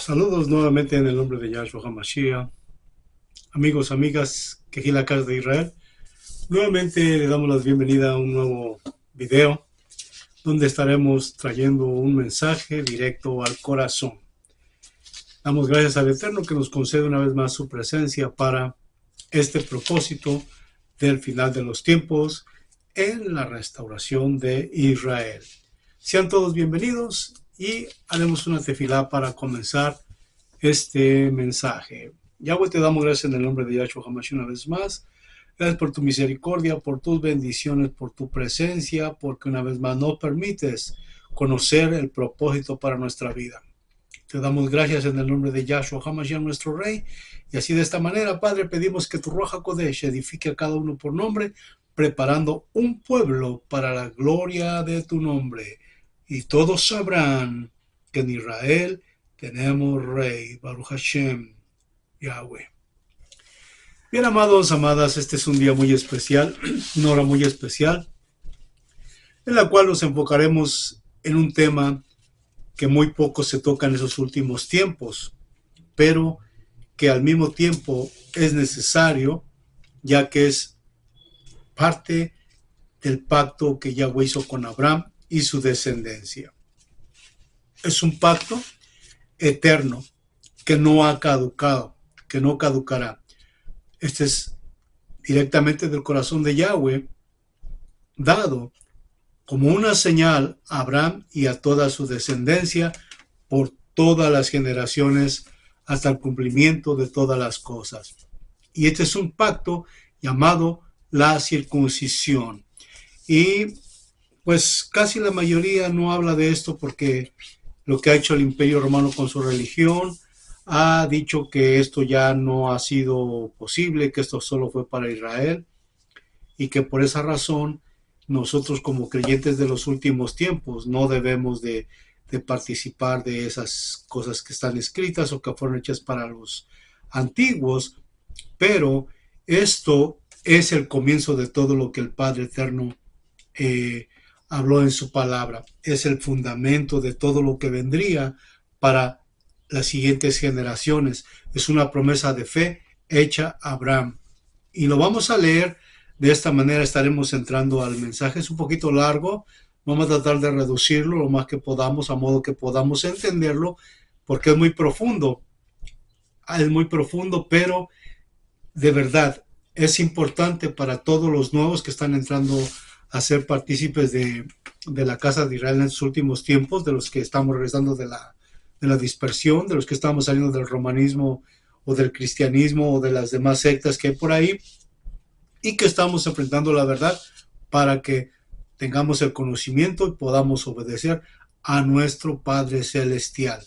Saludos nuevamente en el nombre de Yahshua HaMashiach. Amigos, amigas, que aquí la casa de Israel. Nuevamente le damos la bienvenida a un nuevo video donde estaremos trayendo un mensaje directo al corazón. Damos gracias al Eterno que nos concede una vez más su presencia para este propósito del final de los tiempos en la restauración de Israel. Sean todos bienvenidos y haremos una tefilá para comenzar este mensaje. Yahweh, te damos gracias en el nombre de Yahshua HaMashiach una vez más. Gracias por tu misericordia, por tus bendiciones, por tu presencia, porque una vez más nos permites conocer el propósito para nuestra vida. Te damos gracias en el nombre de Yahshua HaMashiach, nuestro Rey. Y así de esta manera, Padre, pedimos que tu Ruach HaKodesh edifique a cada uno por nombre, preparando un pueblo para la gloria de tu nombre. Y todos sabrán que en Israel tenemos Rey, Baruch Hashem, Yahweh. Bien, amados, amadas, este es un día muy especial, una hora muy especial, en la cual nos enfocaremos en un tema que muy poco se toca en esos últimos tiempos, pero que al mismo tiempo es necesario, ya que es parte del pacto que Yahweh hizo con Abraham y su descendencia. Es un pacto eterno que no ha caducado, que no caducará. Este es directamente del corazón de Yahweh, dado como una señal a Abraham y a toda su descendencia por todas las generaciones hasta el cumplimiento de todas las cosas. Y este es un pacto llamado la circuncisión. Y pues casi la mayoría no habla de esto porque lo que ha hecho el Imperio Romano con su religión ha dicho que esto ya no ha sido posible, que esto solo fue para Israel y que por esa razón nosotros como creyentes de los últimos tiempos no debemos de participar de esas cosas que están escritas o que fueron hechas para los antiguos, pero esto es el comienzo de todo lo que el Padre Eterno habló en su palabra. Es el fundamento de todo lo que vendría para las siguientes generaciones. Es una promesa de fe hecha a Abraham. Y lo vamos a leer de esta manera. Estaremos entrando al mensaje. Es un poquito largo. Vamos a tratar de reducirlo lo más que podamos, a modo que podamos entenderlo, porque es muy profundo. Es muy profundo, pero de verdad es importante para todos los nuevos que están entrando a ser partícipes de la casa de Israel en sus últimos tiempos, de los que estamos regresando de la dispersión, de los que estamos saliendo del romanismo o del cristianismo o de las demás sectas que hay por ahí, y que estamos enfrentando la verdad para que tengamos el conocimiento y podamos obedecer a nuestro Padre Celestial.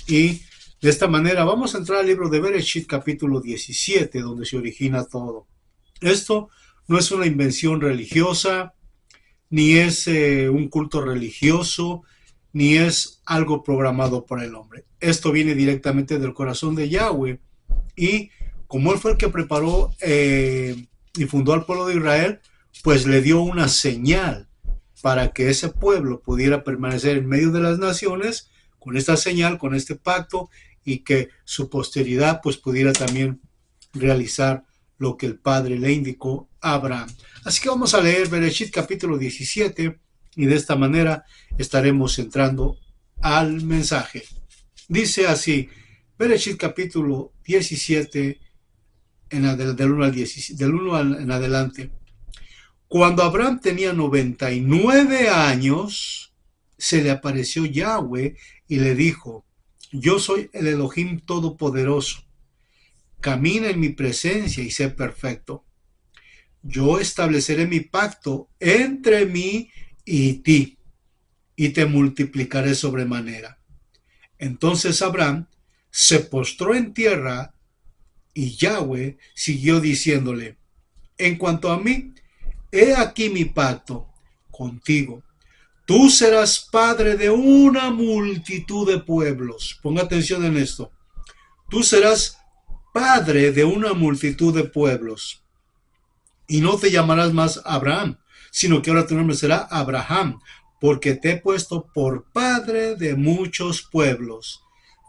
Y de esta manera vamos a entrar al libro de Bereshit, capítulo 17, donde se origina todo. Esto no es una invención religiosa, ni es un culto religioso, ni es algo programado por el hombre. Esto viene directamente del corazón de Yahweh, y como él fue el que preparó y fundó al pueblo de Israel, pues le dio una señal para que ese pueblo pudiera permanecer en medio de las naciones con esta señal, con este pacto, y que su posteridad pues pudiera también realizar lo que el Padre le indicó a Abraham. Así que vamos a leer Bereshit capítulo 17 y de esta manera estaremos entrando al mensaje. Dice así, Bereshit capítulo 17 del 1 en adelante. Cuando Abraham tenía 99 años, se le apareció Yahweh y le dijo: yo soy el Elohim Todopoderoso. Camina en mi presencia y sé perfecto. Yo estableceré mi pacto entre mí y ti, y te multiplicaré sobremanera. Entonces Abraham se postró en tierra, y Yahweh siguió diciéndole: en cuanto a mí, he aquí mi pacto contigo. Tú serás padre de una multitud de pueblos. Ponga atención en esto. Tú serás padre de una multitud de pueblos. Y no te llamarás más Abraham, sino que ahora tu nombre será Abraham, porque te he puesto por padre de muchos pueblos.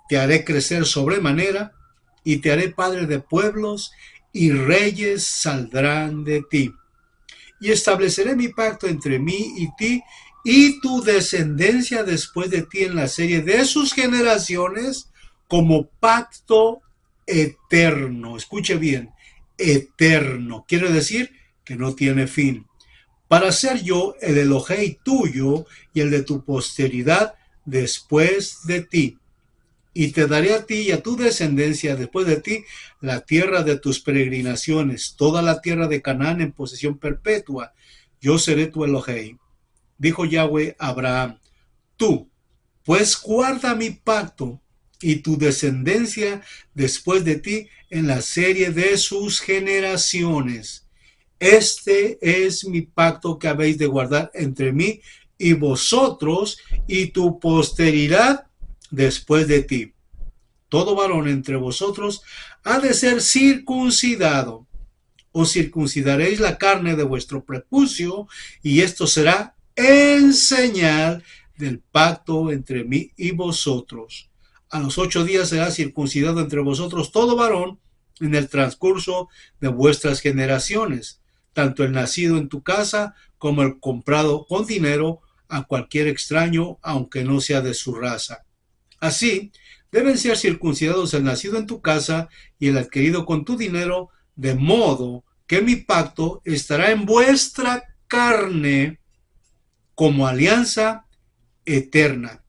te haré crecer sobremanera y te haré padre de pueblos y reyes saldrán de ti. Y estableceré mi pacto entre mí y ti y tu descendencia después de ti en la serie de sus generaciones como pacto eterno. Escuche bien, eterno. Quiere decir que no tiene fin. Para ser yo el Elohei tuyo y el de tu posteridad después de ti. Y te daré a ti y a tu descendencia después de ti la tierra de tus peregrinaciones, toda la tierra de Canaán en posesión perpetua. Yo seré tu Elohei. Dijo Yahweh a Abraham, tú, pues guarda mi pacto y tu descendencia después de ti en la serie de sus generaciones. Este es mi pacto que habéis de guardar entre mí y vosotros y tu posteridad después de ti. Todo varón entre vosotros ha de ser circuncidado. Os circuncidaréis la carne de vuestro prepucio, y esto será en señal del pacto entre mí y vosotros. A los 8 días será circuncidado entre vosotros todo varón en el transcurso de vuestras generaciones, tanto el nacido en tu casa como el comprado con dinero a cualquier extraño, aunque no sea de su raza. Así, deben ser circuncidados el nacido en tu casa y el adquirido con tu dinero, de modo que mi pacto estará en vuestra carne como alianza eterna.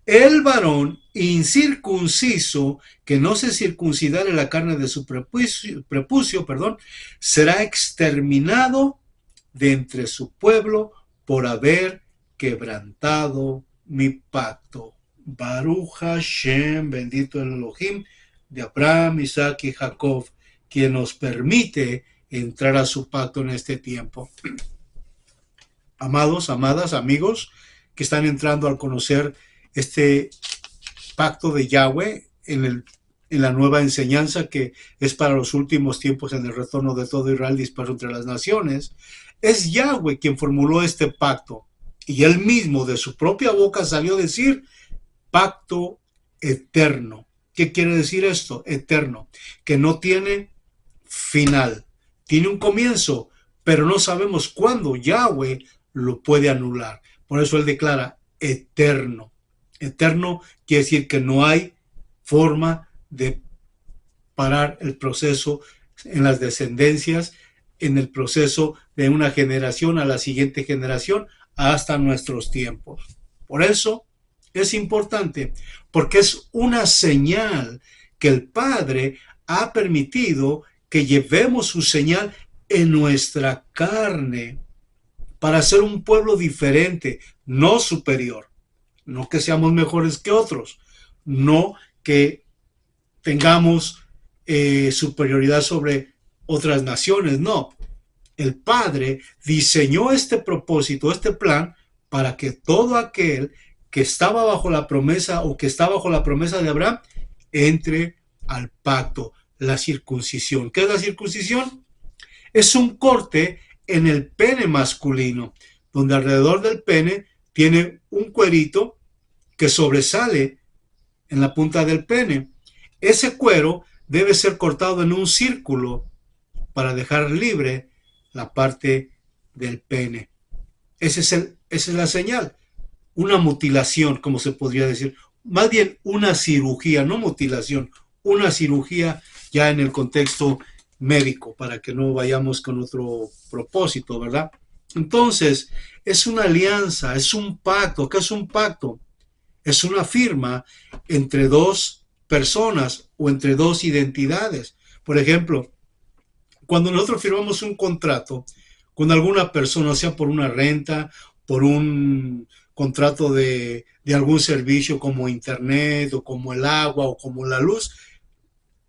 El varón incircunciso que no se circuncidare la carne de su prepucio, será exterminado de entre su pueblo por haber quebrantado mi pacto. Baruch Hashem, bendito el Elohim de Abraham, Isaac y Jacob, quien nos permite entrar a su pacto en este tiempo. Amados, amadas, amigos que están entrando al conocer este pacto de Yahweh en la nueva enseñanza que es para los últimos tiempos en el retorno de todo Israel disperso entre las naciones, es Yahweh quien formuló este pacto y él mismo de su propia boca salió a decir pacto eterno. ¿Qué quiere decir esto? Eterno, que no tiene final, tiene un comienzo, pero no sabemos cuándo Yahweh lo puede anular. Por eso él declara eterno. Eterno quiere decir que no hay forma de parar el proceso en las descendencias, en el proceso de una generación a la siguiente generación hasta nuestros tiempos. Por eso es importante, porque es una señal que el Padre ha permitido que llevemos su señal en nuestra carne para ser un pueblo diferente, no superior. No que seamos mejores que otros, no que tengamos superioridad sobre otras naciones, no. El Padre diseñó este propósito, este plan, para que todo aquel que estaba bajo la promesa o que está bajo la promesa de Abraham entre al pacto, la circuncisión. ¿Qué es la circuncisión? Es un corte en el pene masculino, donde alrededor del pene tiene un cuerito que sobresale en la punta del pene. Ese cuero debe ser cortado en un círculo para dejar libre la parte del pene. Esa es la señal. Una mutilación, como se podría decir. Más bien una cirugía, no mutilación, una cirugía ya en el contexto médico, para que no vayamos con otro propósito, ¿verdad? Entonces, es una alianza, es un pacto. ¿Qué es un pacto? Es una firma entre dos personas o entre dos identidades. Por ejemplo, cuando nosotros firmamos un contrato con alguna persona, sea por una renta, por un contrato de algún servicio como internet o como el agua o como la luz,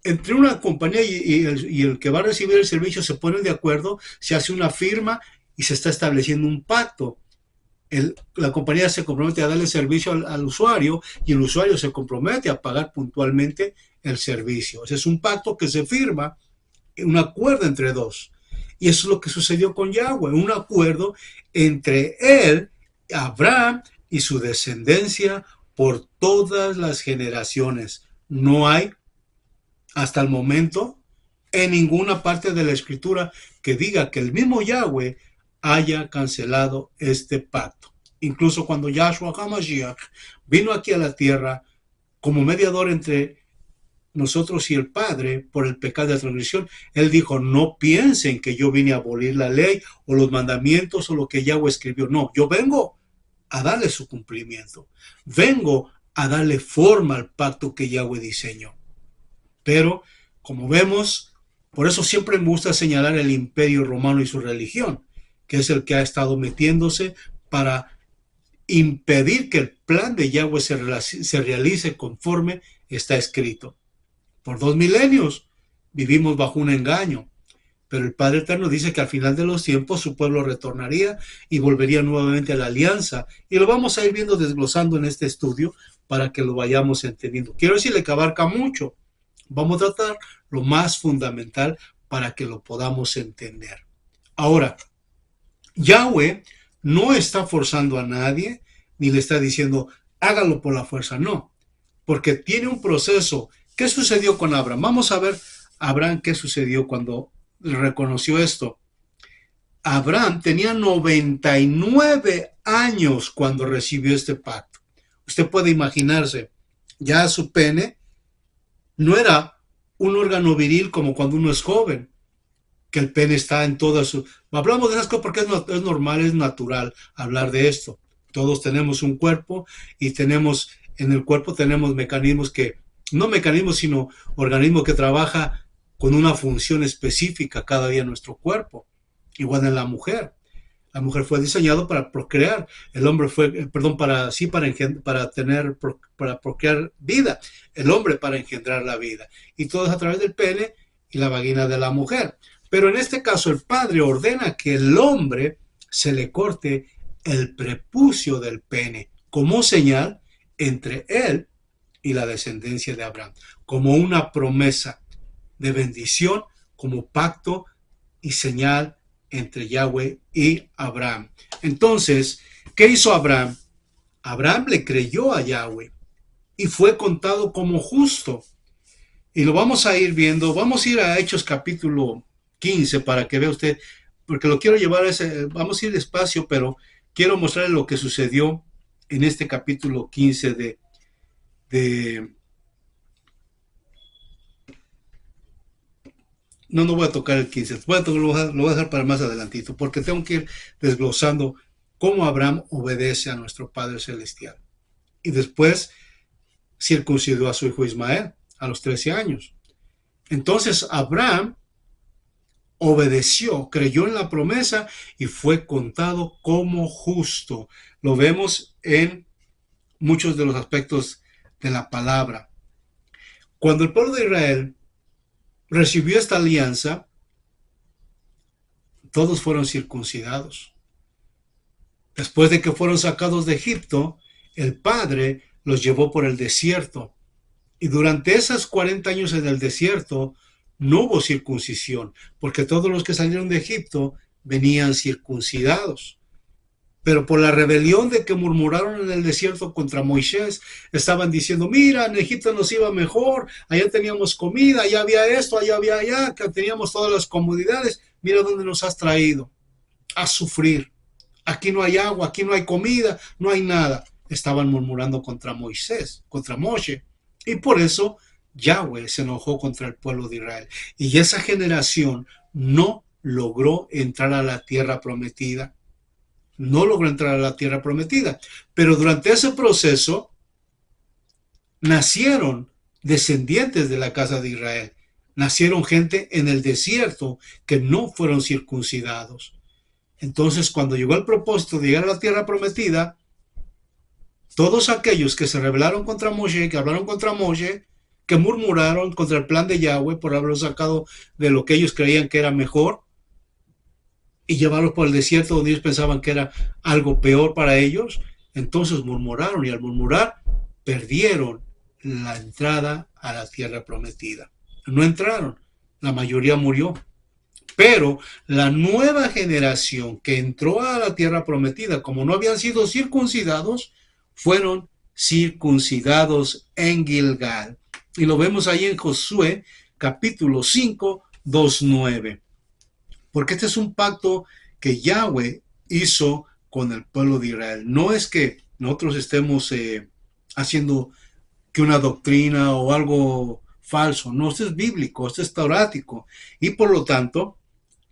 entre una compañía y el que va a recibir el servicio se ponen de acuerdo, se hace una firma y se está estableciendo un pacto. La compañía se compromete a darle servicio al usuario y el usuario se compromete a pagar puntualmente el servicio. Ese es un pacto que se firma, un acuerdo entre dos. Y eso es lo que sucedió con Yahweh, un acuerdo entre él, Abraham y su descendencia por todas las generaciones. No hay, hasta el momento, en ninguna parte de la Escritura que diga que el mismo Yahweh haya cancelado este pacto. Incluso cuando Yahshua HaMashiach vino aquí a la tierra como mediador entre nosotros y el Padre por el pecado de transgresión, Él dijo, no piensen que yo vine a abolir la ley o los mandamientos o lo que Yahweh escribió. No, yo vengo a darle su cumplimiento. Vengo a darle forma al pacto que Yahweh diseñó. Pero, como vemos, por eso siempre me gusta señalar el imperio romano y su religión, que es el que ha estado metiéndose para impedir que el plan de Yahweh se realice conforme está escrito. Por 2 milenios vivimos bajo un engaño, pero el Padre Eterno dice que al final de los tiempos su pueblo retornaría y volvería nuevamente a la alianza, y lo vamos a ir viendo desglosando en este estudio para que lo vayamos entendiendo. Quiero decirle que abarca mucho. Vamos a tratar lo más fundamental para que lo podamos entender. Ahora, Yahweh no está forzando a nadie, ni le está diciendo, hágalo por la fuerza, no, porque tiene un proceso. ¿Qué sucedió con Abraham? Vamos a ver, Abraham, qué sucedió cuando reconoció esto. Abraham tenía 99 años cuando recibió este pacto. Usted puede imaginarse, ya su pene no era un órgano viril como cuando uno es joven, que el pene está en todas sus... Hablamos de esas cosas porque es normal, es natural hablar de esto. Todos tenemos un cuerpo y tenemos, en el cuerpo tenemos mecanismos que, no mecanismos, sino organismo que trabaja con una función específica cada día en nuestro cuerpo. Igual en la mujer. La mujer fue diseñada para procrear. El hombre fue, para procrear vida. El hombre para engendrar la vida. Y todo es a través del pene y la vagina de la mujer. Pero en este caso el Padre ordena que el hombre se le corte el prepucio del pene como señal entre él y la descendencia de Abraham. Como una promesa de bendición, como pacto y señal entre Yahweh y Abraham. Entonces, ¿qué hizo Abraham? Abraham le creyó a Yahweh y fue contado como justo. Y lo vamos a ir viendo. Vamos a ir a Hechos capítulo 15 para que vea usted, porque lo quiero llevar a ese, vamos a ir despacio, pero quiero mostrarle lo que sucedió en este capítulo 15 No voy a tocar el 15, lo voy a dejar para más adelantito, porque tengo que ir desglosando cómo Abraham obedece a nuestro Padre Celestial. Y después circuncidó a su hijo Ismael a los 13 años. Entonces Abraham obedeció, creyó en la promesa y fue contado como justo. Lo vemos en muchos de los aspectos de la palabra. Cuando el pueblo de Israel recibió esta alianza, todos fueron circuncidados. Después de que fueron sacados de Egipto, el Padre los llevó por el desierto. Y durante esos 40 años en el desierto no hubo circuncisión, porque todos los que salieron de Egipto venían circuncidados. Pero por la rebelión de que murmuraron en el desierto contra Moisés, estaban diciendo, mira, en Egipto nos iba mejor, allá teníamos comida, allá había esto, allá había allá, que teníamos todas las comodidades, mira dónde nos has traído, a sufrir. Aquí no hay agua, aquí no hay comida, no hay nada. Estaban murmurando contra Moisés, contra Moshe. Y por eso Yahweh se enojó contra el pueblo de Israel. Y esa generación no logró entrar a la tierra prometida. No logró entrar a la tierra prometida. Pero durante ese proceso nacieron descendientes de la casa de Israel. Nacieron gente en el desierto que no fueron circuncidados. Entonces, cuando llegó el propósito de llegar a la tierra prometida, todos aquellos que se rebelaron contra Moshe, que hablaron contra Moshe, que murmuraron contra el plan de Yahweh por haberlo sacado de lo que ellos creían que era mejor y llevarlos por el desierto donde ellos pensaban que era algo peor para ellos, entonces murmuraron y al murmurar perdieron la entrada a la tierra prometida. No entraron, la mayoría murió. Pero la nueva generación que entró a la tierra prometida, como no habían sido circuncidados, fueron circuncidados en Gilgal. Y lo vemos ahí en Josué, capítulo 5, 2:9. Porque este es un pacto que Yahweh hizo con el pueblo de Israel. No es que nosotros estemos haciendo que una doctrina o algo falso. No, esto es bíblico, esto es taurático. Y por lo tanto,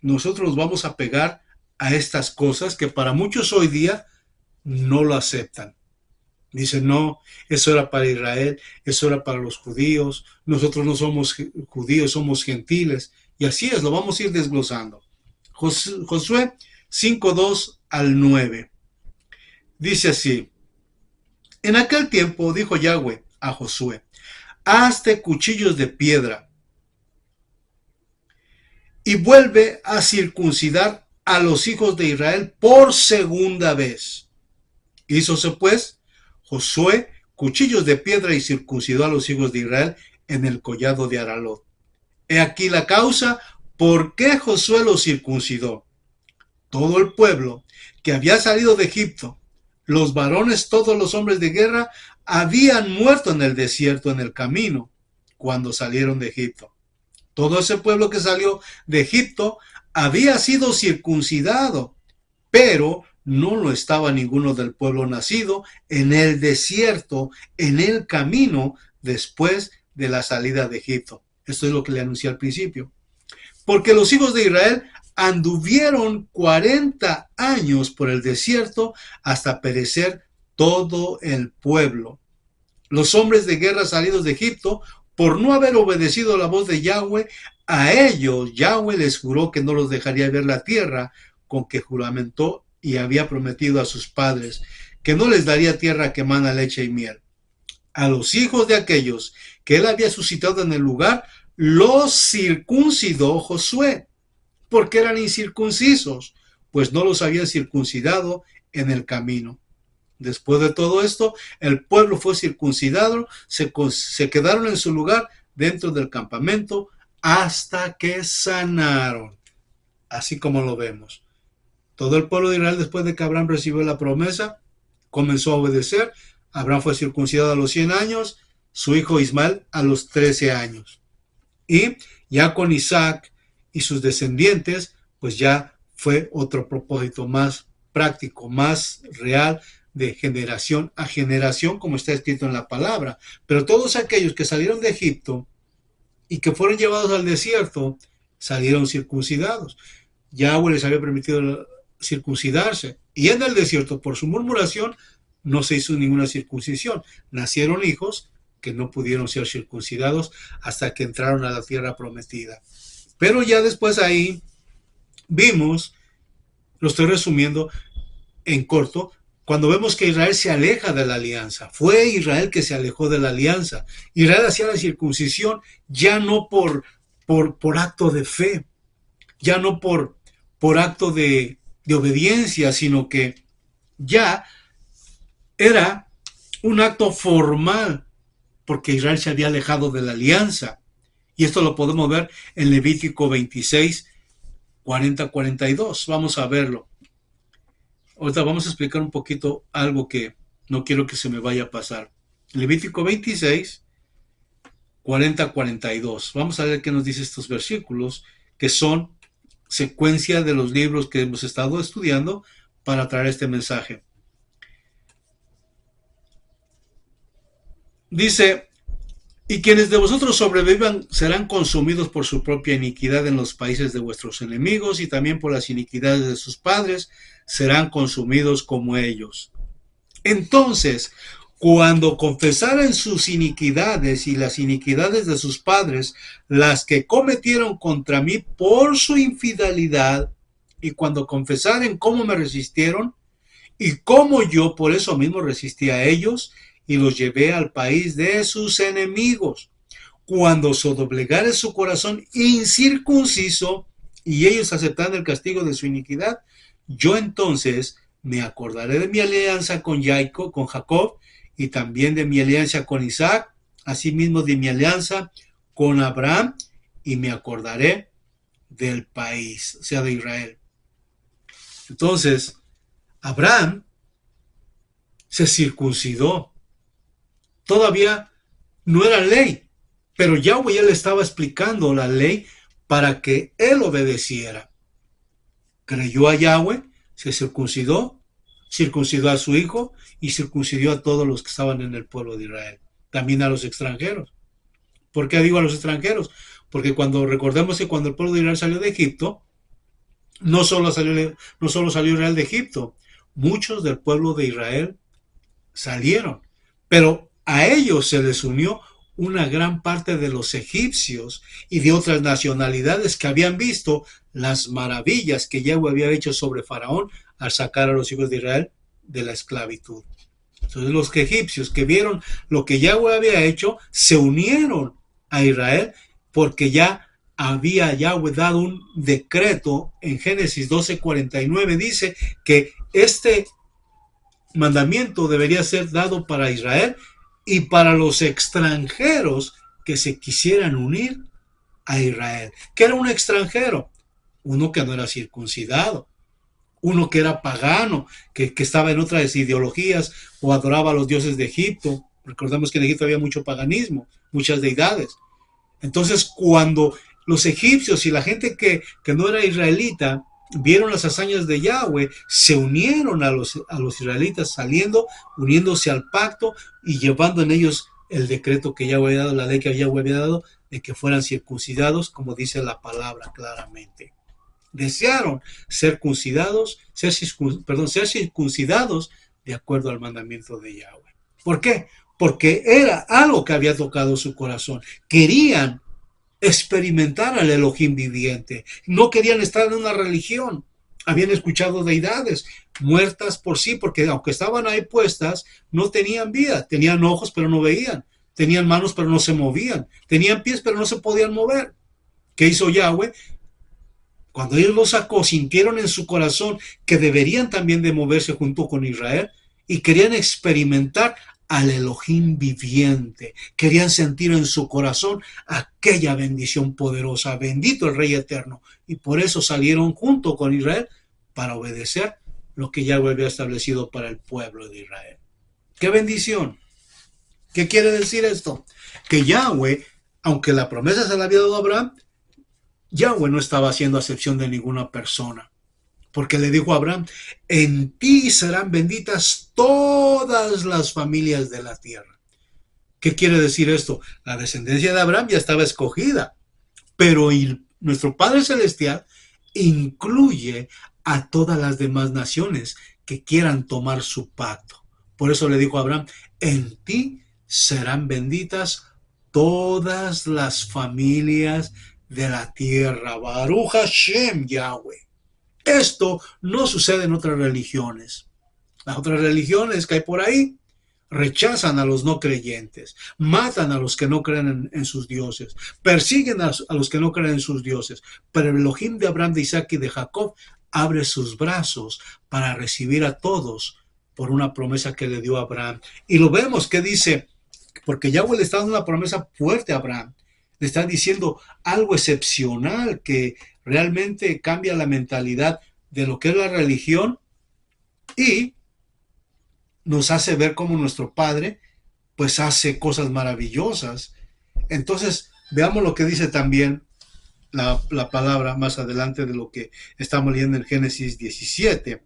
nosotros nos vamos a pegar a estas cosas que para muchos hoy día no lo aceptan. Dicen, no, eso era para Israel, eso era para los judíos, nosotros no somos judíos, somos gentiles. Y así es, lo vamos a ir desglosando. Josué 5:2 al 9. Dice así: en aquel tiempo dijo Yahweh a Josué: hazte cuchillos de piedra y vuelve a circuncidar a los hijos de Israel por segunda vez. Hízose pues Josué cuchillos de piedra y circuncidó a los hijos de Israel en el collado de Aralot. He aquí la causa por qué Josué los circuncidó. Todo el pueblo que había salido de Egipto, los varones, todos los hombres de guerra, habían muerto en el desierto en el camino cuando salieron de Egipto. Todo ese pueblo que salió de Egipto había sido circuncidado, pero no lo estaba ninguno del pueblo nacido en el desierto, en el camino después de la salida de Egipto. Esto es lo que le anuncié al principio. Porque los hijos de Israel anduvieron 40 años por el desierto hasta perecer todo el pueblo. Los hombres de guerra salidos de Egipto, por no haber obedecido la voz de Yahweh, a ellos Yahweh les juró que no los dejaría ver la tierra con que juramentó y había prometido a sus padres, que no les daría tierra que mana leche y miel. A los hijos de aquellos que él había suscitado en el lugar, los circuncidó Josué, porque eran incircuncisos, pues no los había circuncidado en el camino. Después de todo esto, el pueblo fue circuncidado, se quedaron en su lugar dentro del campamento hasta que sanaron, así como lo vemos. Todo el pueblo de Israel, después de que Abraham recibió la promesa, comenzó a obedecer. Abraham fue circuncidado a los 100 años, su hijo Ismael a los 13 años. Y ya con Isaac y sus descendientes, pues ya fue otro propósito más práctico, más real, de generación a generación, como está escrito en la palabra. Pero todos aquellos que salieron de Egipto y que fueron llevados al desierto, salieron circuncidados. Yahweh les había permitido circuncidarse. Y en el desierto, por su murmuración, no se hizo ninguna circuncisión. Nacieron hijos que no pudieron ser circuncidados hasta que entraron a la tierra prometida. Pero ya después ahí vimos, lo estoy resumiendo en corto, cuando vemos que Israel se aleja de la alianza. Fue Israel que se alejó de la alianza. Israel hacía la circuncisión ya no por acto de fe, ya no por acto de obediencia, sino que ya era un acto formal, porque Israel se había alejado de la alianza. Y esto lo podemos ver en Levítico 26, 40-42. Vamos a verlo. Ahorita vamos a explicar un poquito algo que no quiero que se me vaya a pasar. Levítico 26, 40-42. Vamos a ver qué nos dice estos versículos, que son secuencia de los libros que hemos estado estudiando para traer este mensaje. Dice: y quienes de vosotros sobrevivan serán consumidos por su propia iniquidad en los países de vuestros enemigos, y también por las iniquidades de sus padres serán consumidos como ellos. Entonces, cuando confesaren sus iniquidades y las iniquidades de sus padres, las que cometieron contra mí por su infidelidad, y cuando confesaren cómo me resistieron, y cómo yo por eso mismo resistí a ellos, y los llevé al país de sus enemigos, cuando se doblegare su corazón incircunciso, y ellos aceptan el castigo de su iniquidad, yo entonces me acordaré de mi alianza con Jacob, y también de mi alianza con Isaac, asimismo de mi alianza con Abraham, y me acordaré del país, o sea, de Israel. Entonces, Abraham se circuncidó, todavía no era ley, pero Yahweh ya le estaba explicando la ley para que él obedeciera. Creyó a Yahweh, se circuncidó, circuncidó a su hijo y circuncidó a todos los que estaban en el pueblo de Israel, también a los extranjeros. ¿Por qué digo a los extranjeros? Porque recordemos que cuando el pueblo de Israel salió de Egipto, no solo salió Israel de Egipto, muchos del pueblo de Israel salieron, pero a ellos se les unió una gran parte de los egipcios y de otras nacionalidades que habían visto las maravillas que Yahweh había hecho sobre Faraón al sacar a los hijos de Israel de la esclavitud. Entonces los egipcios que vieron lo que Yahweh había hecho se unieron a Israel porque ya había Yahweh dado un decreto en Génesis 12:49, dice que este mandamiento debería ser dado para Israel y para los extranjeros que se quisieran unir a Israel. ¿Qué era un extranjero? Uno que no era circuncidado, uno que era pagano, que estaba en otras ideologías o adoraba a los dioses de Egipto. Recordemos que en Egipto había mucho paganismo, muchas deidades. Entonces, cuando los egipcios y la gente que no era israelita vieron las hazañas de Yahweh, se unieron a los israelitas, uniéndose al pacto y llevando en ellos el decreto que Yahweh había dado, la ley que Yahweh había dado, de que fueran circuncidados, como dice la palabra claramente. Desearon ser circuncidados de acuerdo al mandamiento de Yahweh. ¿Por qué? Porque era algo que había tocado su corazón. Querían experimentar al Elohim viviente. No querían estar en una religión. Habían escuchado deidades muertas por sí, porque aunque estaban ahí puestas, no tenían vida. Tenían ojos, pero no veían. Tenían manos, pero no se movían. Tenían pies, pero no se podían mover. ¿Qué hizo Yahweh? Cuando Él los sacó, sintieron en su corazón que deberían también de moverse junto con Israel y querían experimentar al Elohim viviente. Querían sentir en su corazón aquella bendición poderosa. Bendito el Rey Eterno. Y por eso salieron junto con Israel para obedecer lo que Yahweh había establecido para el pueblo de Israel. ¡Qué bendición! ¿Qué quiere decir esto? Que Yahweh, aunque la promesa se la había dado a Abraham, Yahweh no estaba haciendo acepción de ninguna persona. Porque le dijo a Abraham, en ti serán benditas todas las familias de la tierra. ¿Qué quiere decir esto? La descendencia de Abraham ya estaba escogida, pero nuestro Padre Celestial incluye a todas las demás naciones que quieran tomar su pacto. Por eso le dijo a Abraham, en ti serán benditas todas las familias de la tierra. Baruch Hashem Yahweh. Esto no sucede en otras religiones. Las otras religiones que hay por ahí rechazan a los no creyentes, matan a los que no creen en sus dioses, persiguen a los que no creen en sus dioses. Pero el Elohim de Abraham, de Isaac y de Jacob abre sus brazos para recibir a todos por una promesa que le dio a Abraham. Y lo vemos que dice, porque Yahweh le está dando una promesa fuerte a Abraham. Le está diciendo algo excepcional que realmente cambia la mentalidad de lo que es la religión y nos hace ver cómo nuestro Padre pues hace cosas maravillosas. Entonces veamos lo que dice también la palabra más adelante de lo que estamos leyendo en Génesis 17.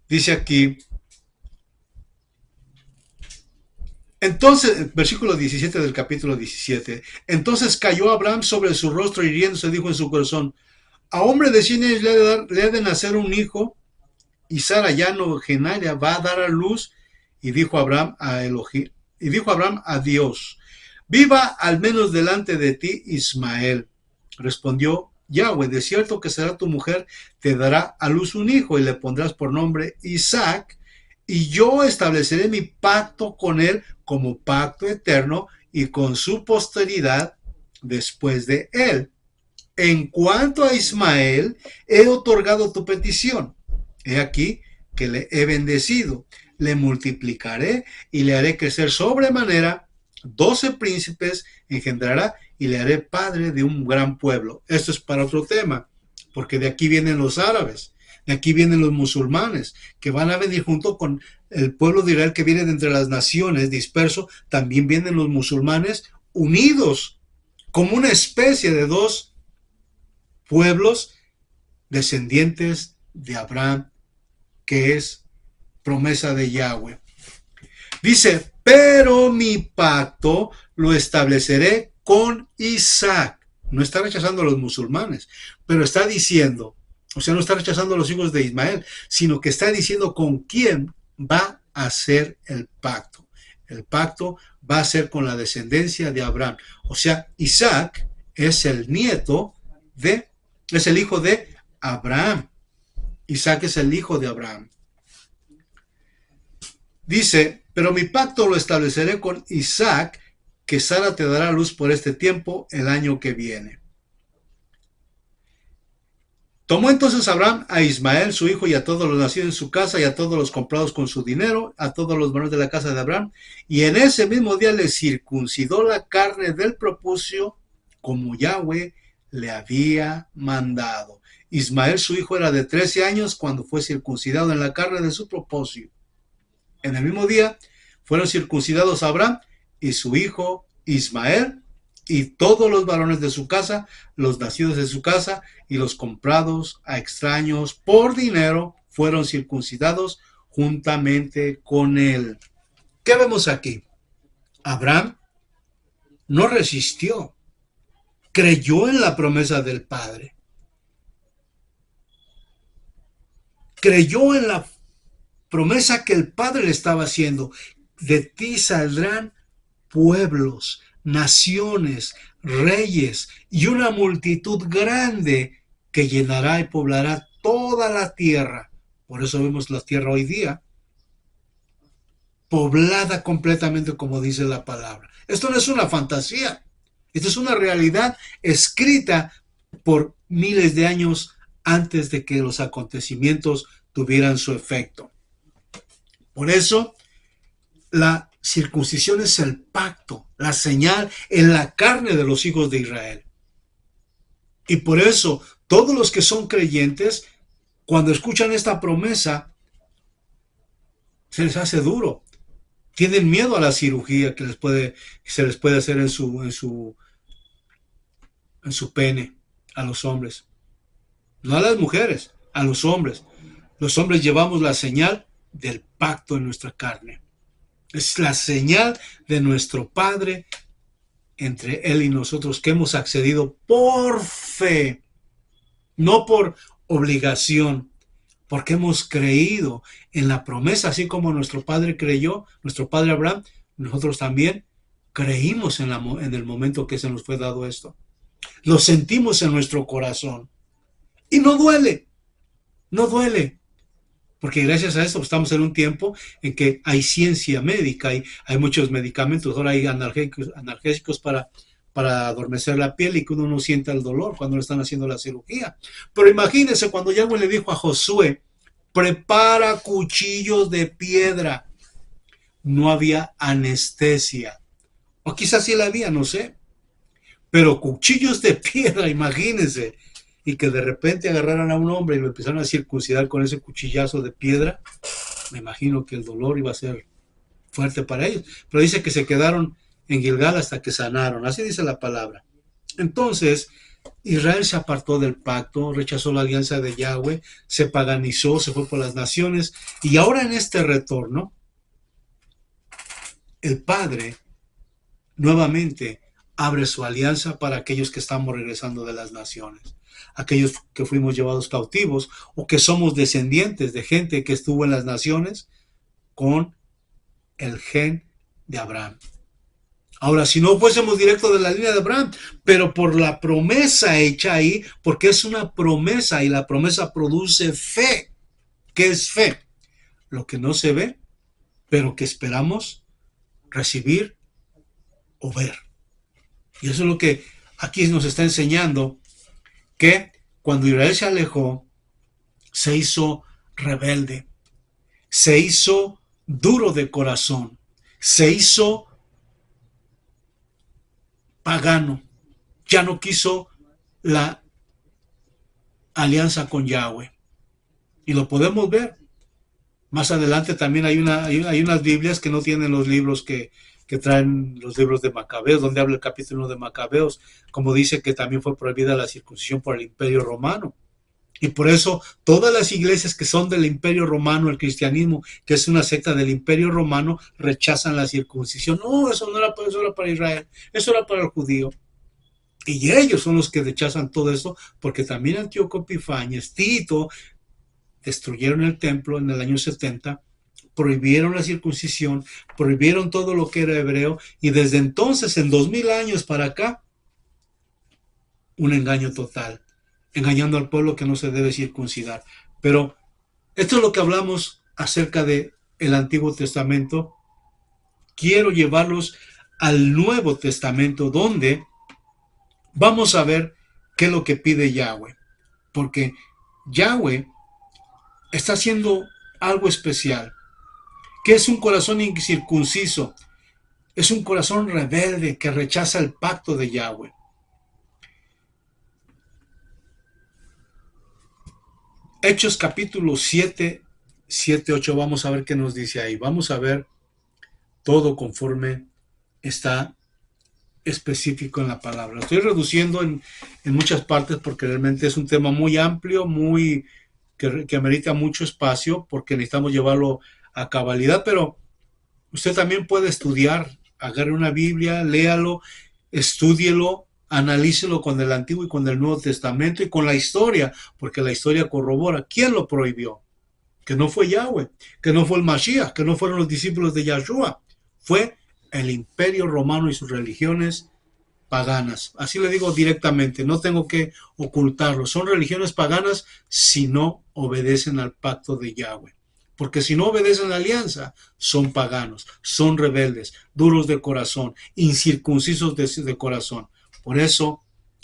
Dice aquí, entonces, versículo 17 del capítulo 17. Entonces cayó Abraham sobre su rostro y riéndose dijo en su corazón, a hombre de 100 años le ha de nacer un hijo, y Sara ya nogenaria va a dar a luz. Y dijo Abraham a Dios, viva al menos delante de ti Ismael. Respondió Yahweh, de cierto que será tu mujer, te dará a luz un hijo, y le pondrás por nombre Isaac, y yo estableceré mi pacto con él como pacto eterno y con su posteridad después de él. En cuanto a Ismael, he otorgado tu petición. He aquí que le he bendecido, le multiplicaré y le haré crecer sobremanera, 12 príncipes engendrará y le haré padre de un gran pueblo. Esto es para otro tema, porque de aquí vienen los árabes. Y aquí vienen los musulmanes, que van a venir junto con el pueblo de Israel que viene de entre las naciones disperso. También vienen los musulmanes unidos como una especie de dos pueblos descendientes de Abraham, que es promesa de Yahweh. Dice, pero mi pacto lo estableceré con Isaac. No está rechazando a los musulmanes, pero está diciendo, o sea, no está rechazando a los hijos de Ismael, sino que está diciendo con quién va a ser el pacto. El pacto va a ser con la descendencia de Abraham. O sea, Isaac es el es el hijo de Abraham. Isaac es el hijo de Abraham. Dice, pero mi pacto lo estableceré con Isaac, que Sara te dará luz por este tiempo el año que viene. Tomó entonces Abraham a Ismael, su hijo, y a todos los nacidos en su casa, y a todos los comprados con su dinero, a todos los varones de la casa de Abraham, y en ese mismo día le circuncidó la carne del prepucio, como Yahweh le había mandado. Ismael, su hijo, era de 13 años cuando fue circuncidado en la carne de su prepucio. En el mismo día fueron circuncidados Abraham y su hijo Ismael, y todos los varones de su casa, los nacidos de su casa, y los comprados a extraños por dinero, fueron circuncidados juntamente con él. ¿Qué vemos aquí? Abraham no resistió, creyó en la promesa del Padre, creyó en la promesa que el Padre le estaba haciendo. De ti saldrán pueblos, naciones, reyes y una multitud grande que llenará y poblará toda la tierra. Por eso vemos la tierra hoy día poblada completamente, como dice la palabra. Esto no es una fantasía, esto es una realidad escrita por miles de años antes de que los acontecimientos tuvieran su efecto. Por eso, la circuncisión es el pacto, la señal en la carne de los hijos de Israel. Y por eso, todos los que son creyentes, cuando escuchan esta promesa, se les hace duro. Tienen miedo a la cirugía que se les puede hacer en su pene a los hombres. No a las mujeres, a los hombres. Los hombres llevamos la señal del pacto en nuestra carne. Es la señal de nuestro Padre entre Él y nosotros, que hemos accedido por fe, no por obligación, porque hemos creído en la promesa, así como nuestro Padre creyó, nuestro Padre Abraham, nosotros también creímos en el momento que se nos fue dado esto. Lo sentimos en nuestro corazón. Y no duele, no duele. Porque gracias a esto estamos en un tiempo en que hay ciencia médica, hay muchos medicamentos, ahora hay analgésicos para adormecer la piel y que uno no sienta el dolor cuando le están haciendo la cirugía. Pero imagínense cuando Yahweh le dijo a Josué, prepara cuchillos de piedra. No había anestesia. O quizás sí la había, no sé. Pero cuchillos de piedra, imagínense. Y que de repente agarraran a un hombre y lo empezaron a circuncidar con ese cuchillazo de piedra, me imagino que el dolor iba a ser fuerte para ellos. Pero dice que se quedaron en Gilgal hasta que sanaron. Así dice la palabra. Entonces, Israel se apartó del pacto, rechazó la alianza de Yahweh, se paganizó, se fue por las naciones. Y ahora en este retorno, el Padre nuevamente abre su alianza para aquellos que estamos regresando de las naciones, aquellos que fuimos llevados cautivos o que somos descendientes de gente que estuvo en las naciones con el gen de Abraham. Ahora, si no fuésemos directo de la línea de Abraham, pero por la promesa hecha ahí, porque es una promesa y la promesa produce fe. ¿Qué es fe? Lo que no se ve, pero que esperamos recibir o ver. Y eso es lo que aquí nos está enseñando, que cuando Israel se alejó, se hizo rebelde, se hizo duro de corazón, se hizo pagano, ya no quiso la alianza con Yahweh. Y lo podemos ver. Más adelante también hay unas Biblias que no tienen los libros que traen los libros de Macabeos, donde habla el capítulo de Macabeos, como dice que también fue prohibida la circuncisión por el Imperio Romano. Y por eso todas las iglesias que son del Imperio Romano, el cristianismo, que es una secta del Imperio Romano, rechazan la circuncisión. No, eso no era para, eso era para Israel, eso era para el judío. Y ellos son los que rechazan todo eso, porque también Antíoco Epifanes, Tito, destruyeron el templo en el año 70, prohibieron la circuncisión, prohibieron todo lo que era hebreo, y desde entonces, en 2000 años para acá, un engaño total, engañando al pueblo que no se debe circuncidar. Pero esto es lo que hablamos acerca de el Antiguo Testamento. Quiero llevarlos al Nuevo Testamento, donde vamos a ver qué es lo que pide Yahweh, porque Yahweh está haciendo algo especial. ¿Qué es un corazón incircunciso? Es un corazón rebelde que rechaza el pacto de Yahweh. Hechos capítulo 7, 8, vamos a ver qué nos dice ahí. Vamos a ver todo conforme está específico en la palabra. Lo estoy reduciendo en muchas partes porque realmente es un tema muy amplio, muy que amerita mucho espacio porque necesitamos llevarlo a cabalidad, pero usted también puede estudiar, agarre una Biblia, léalo, estúdielo, analícelo con el Antiguo y con el Nuevo Testamento y con la historia, porque la historia corrobora. ¿Quién lo prohibió? Que no fue Yahweh, que no fue el Mashiach, que no fueron los discípulos de Yahshua, fue el Imperio Romano y sus religiones paganas. Así le digo directamente, no tengo que ocultarlo. Son religiones paganas si no obedecen al pacto de Yahweh. Porque si no obedecen la alianza, son paganos, son rebeldes, duros de corazón, incircuncisos de corazón. Por eso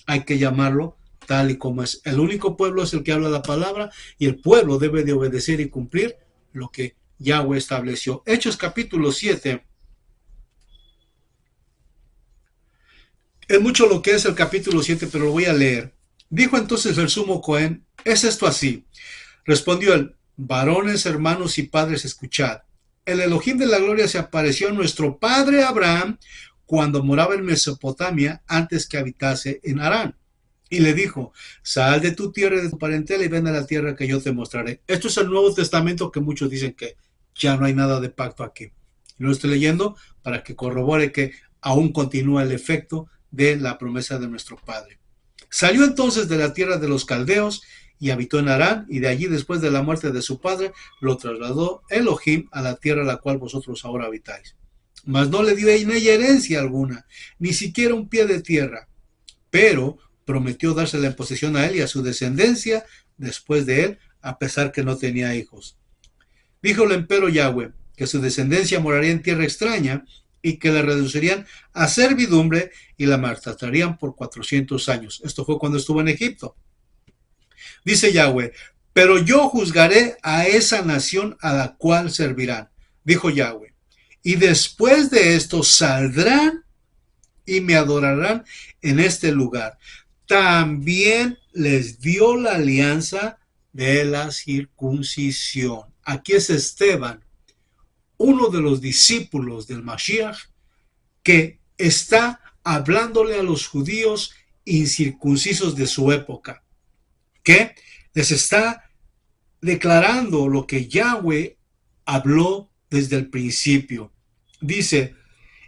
hay que llamarlo tal y como es. El único pueblo es el que habla la palabra y el pueblo debe de obedecer y cumplir lo que Yahweh estableció. Hechos capítulo 7. Es mucho lo que es el capítulo 7, pero lo voy a leer. Dijo entonces el sumo Cohen: ¿es esto así? Respondió él: varones, hermanos y padres, escuchad. El Elohim de la gloria se apareció a nuestro padre Abraham cuando moraba en Mesopotamia antes que habitase en Harán. Y le dijo: sal de tu tierra y de tu parentela y ven a la tierra que yo te mostraré. Esto es el Nuevo Testamento, que muchos dicen que ya no hay nada de pacto aquí. Lo estoy leyendo para que corrobore que aún continúa el efecto de la promesa de nuestro Padre. Salió entonces de la tierra de los caldeos y habitó en Harán, y de allí, después de la muerte de su padre, lo trasladó Elohim a la tierra a la cual vosotros ahora habitáis. Mas no le dio en ella herencia alguna, ni siquiera un pie de tierra, pero prometió dársela en posesión a él y a su descendencia después de él, a pesar que no tenía hijos. Díjole empero Yahweh que su descendencia moraría en tierra extraña y que la reducirían a servidumbre y la maltratarían por 400 años. Esto fue cuando estuvo en Egipto. Dice Yahweh: pero yo juzgaré a esa nación a la cual servirán. Dijo Yahweh: y después de esto saldrán y me adorarán en este lugar. También les dio la alianza de la circuncisión. Aquí es Esteban, uno de los discípulos del Mashiach, que está hablándole a los judíos incircuncisos de su época, que les está declarando lo que Yahweh habló desde el principio. Dice: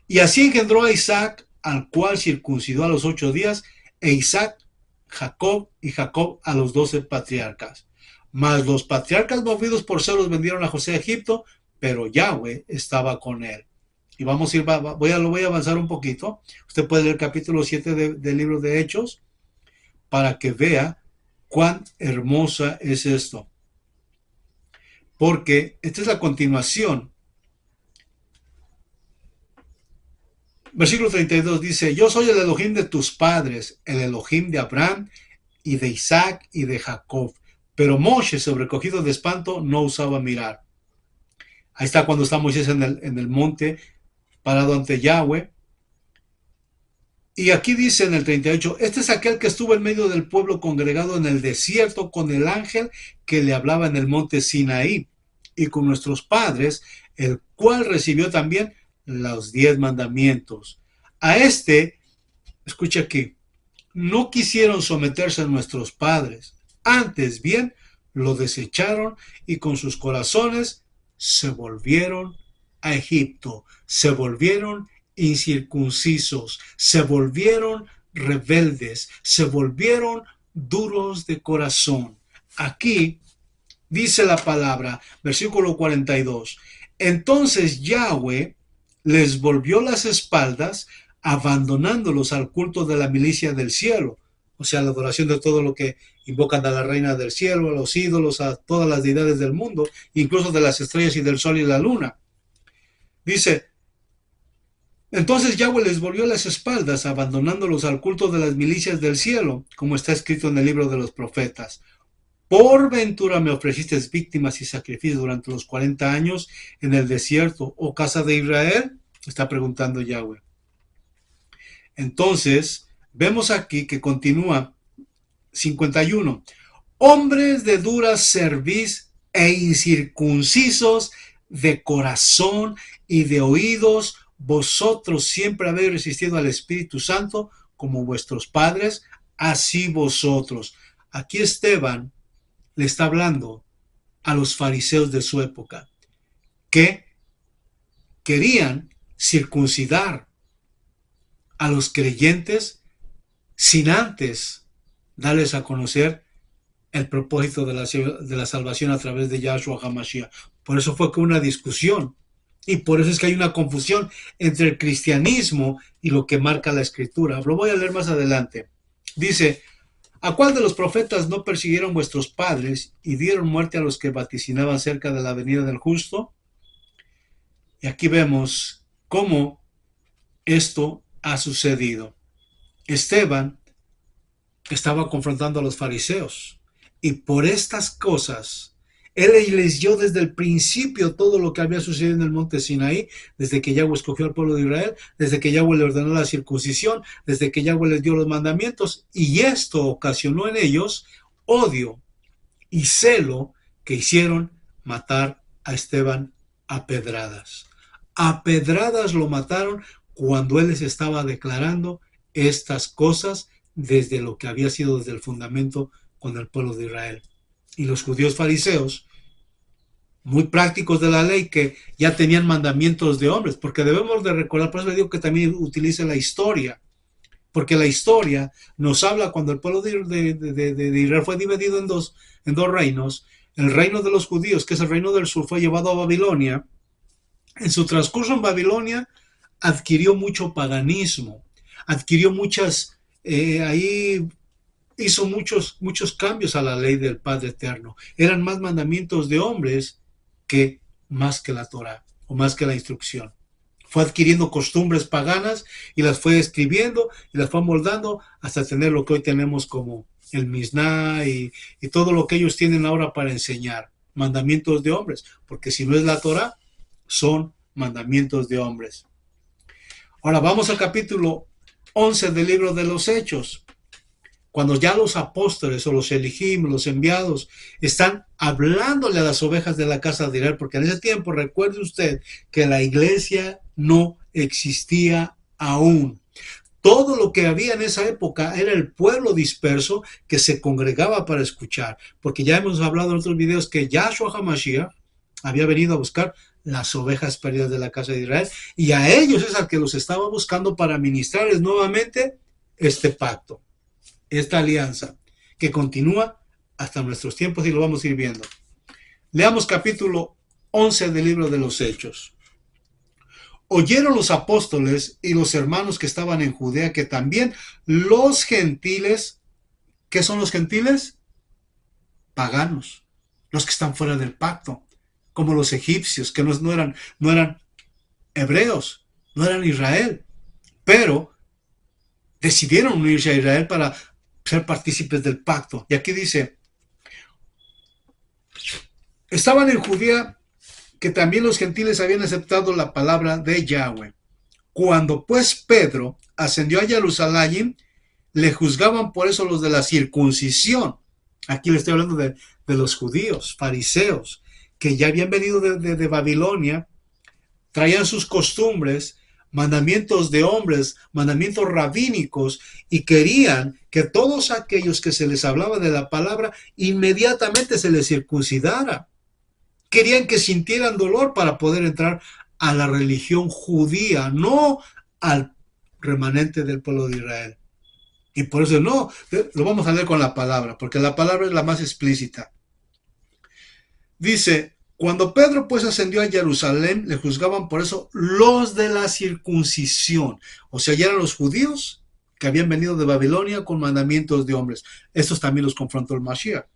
y así engendró a Isaac, al cual circuncidó a los 8 días, e Isaac Jacob, y Jacob a los 12 patriarcas. Mas los patriarcas, movidos por celos, vendieron a José a Egipto, pero Yahweh estaba con él. Y vamos a ir, voy a avanzar un poquito. Usted puede leer el capítulo 7 del libro de Hechos para que vea cuán hermosa es esto. Porque esta es la continuación. Versículo 32 dice: yo soy el Elohim de tus padres, el Elohim de Abraham y de Isaac y de Jacob. Pero Moshe, sobrecogido de espanto, no osaba mirar. Ahí está cuando está Moisés en el monte, parado ante Yahweh. Y aquí dice en el 38, este es aquel que estuvo en medio del pueblo congregado en el desierto con el ángel que le hablaba en el monte Sinaí y con nuestros padres, el cual recibió también los 10 mandamientos. A este, escucha aquí, no quisieron someterse a nuestros padres, antes bien lo desecharon y con sus corazones se volvieron a Egipto, se volvieron incircuncisos, se volvieron rebeldes, se volvieron duros de corazón. Aquí dice la palabra, versículo 42, entonces Yahweh les volvió las espaldas, abandonándolos al culto de la milicia del cielo, o sea, la adoración de todo lo que invocan a la reina del cielo, a los ídolos, a todas las deidades del mundo, incluso de las estrellas y del sol y la luna. Dice, entonces Yahweh les volvió las espaldas, abandonándolos al culto de las milicias del cielo, como está escrito en el libro de los profetas. Por ventura me ofreciste víctimas y sacrificios durante los 40 años en el desierto, oh casa de Israel, está preguntando Yahweh. Entonces, vemos aquí que continúa 51. Hombres de dura cerviz e incircuncisos de corazón y de oídos, vosotros siempre habéis resistido al Espíritu Santo como vuestros padres, así vosotros. Aquí Esteban le está hablando a los fariseos de su época que querían circuncidar a los creyentes sin antes darles a conocer el propósito de la salvación a través de Yahshua HaMashiach. Por eso fue que una discusión y por eso es que hay una confusión entre el cristianismo y lo que marca la escritura. Lo voy a leer más adelante. Dice, ¿a cuál de los profetas no persiguieron vuestros padres y dieron muerte a los que vaticinaban cerca de la venida del justo? Y aquí vemos cómo esto ha sucedido. Esteban estaba confrontando a los fariseos y por estas cosas él les dio desde el principio todo lo que había sucedido en el monte Sinaí, desde que Yahweh escogió al pueblo de Israel, desde que Yahweh le ordenó la circuncisión, desde que Yahweh les dio los mandamientos, y esto ocasionó en ellos odio y celo que hicieron matar a Esteban a pedradas. A pedradas lo mataron cuando él les estaba declarando estas cosas desde lo que había sido desde el fundamento con el pueblo de Israel. Y los judíos fariseos, muy prácticos de la ley, que ya tenían mandamientos de hombres, porque debemos de recordar, por eso le digo que también utilice la historia, porque la historia nos habla cuando el pueblo de Israel fue dividido en dos reinos. El reino de los judíos, que es el reino del sur, fue llevado a Babilonia. En su transcurso en Babilonia adquirió mucho paganismo, adquirió muchas, ahí hizo muchos cambios a la ley del Padre Eterno. Eran más mandamientos de hombres que más que la Torah o más que la instrucción. Fue adquiriendo costumbres paganas y las fue escribiendo y las fue moldando hasta tener lo que hoy tenemos como el Mishnah y todo lo que ellos tienen ahora para enseñar. Mandamientos de hombres, porque si no es la Torah, son mandamientos de hombres. Ahora vamos al capítulo 11 del libro de los Hechos. Cuando ya los apóstoles o los elegim, los enviados, están hablándole a las ovejas de la casa de Israel, porque en ese tiempo, recuerde usted que la iglesia no existía aún. Todo lo que había en esa época era el pueblo disperso que se congregaba para escuchar, porque ya hemos hablado en otros videos que Yahshua HaMashiach había venido a buscar las ovejas perdidas de la casa de Israel, y a ellos es al que los estaba buscando para ministrarles nuevamente este pacto, esta alianza, que continúa hasta nuestros tiempos y lo vamos a ir viendo. Leamos capítulo 11 del libro de los Hechos. Oyeron los apóstoles y los hermanos que estaban en Judea que también los gentiles, ¿qué son los gentiles? Paganos, los que están fuera del pacto, como los egipcios, que no eran hebreos, no eran Israel, pero decidieron unirse a Israel para ser partícipes del pacto. Y aquí dice, estaban en Judea que también los gentiles habían aceptado la palabra de Yahweh. Cuando pues Pedro ascendió a Jerusalén, le juzgaban por eso los de la circuncisión. Aquí le estoy hablando de los judíos, fariseos, que ya habían venido de Babilonia, traían sus costumbres, mandamientos de hombres, mandamientos rabínicos, y querían que todos aquellos que se les hablaba de la palabra inmediatamente se les circuncidara. Querían que sintieran dolor para poder entrar a la religión judía, no al remanente del pueblo de Israel. Y por eso no, lo vamos a leer con la palabra, porque la palabra es la más explícita. Dice, cuando Pedro pues ascendió a Jerusalén, le juzgaban por eso los de la circuncisión. O sea, ya eran los judíos que habían venido de Babilonia con mandamientos de hombres. Estos también los confrontó el Mashiach.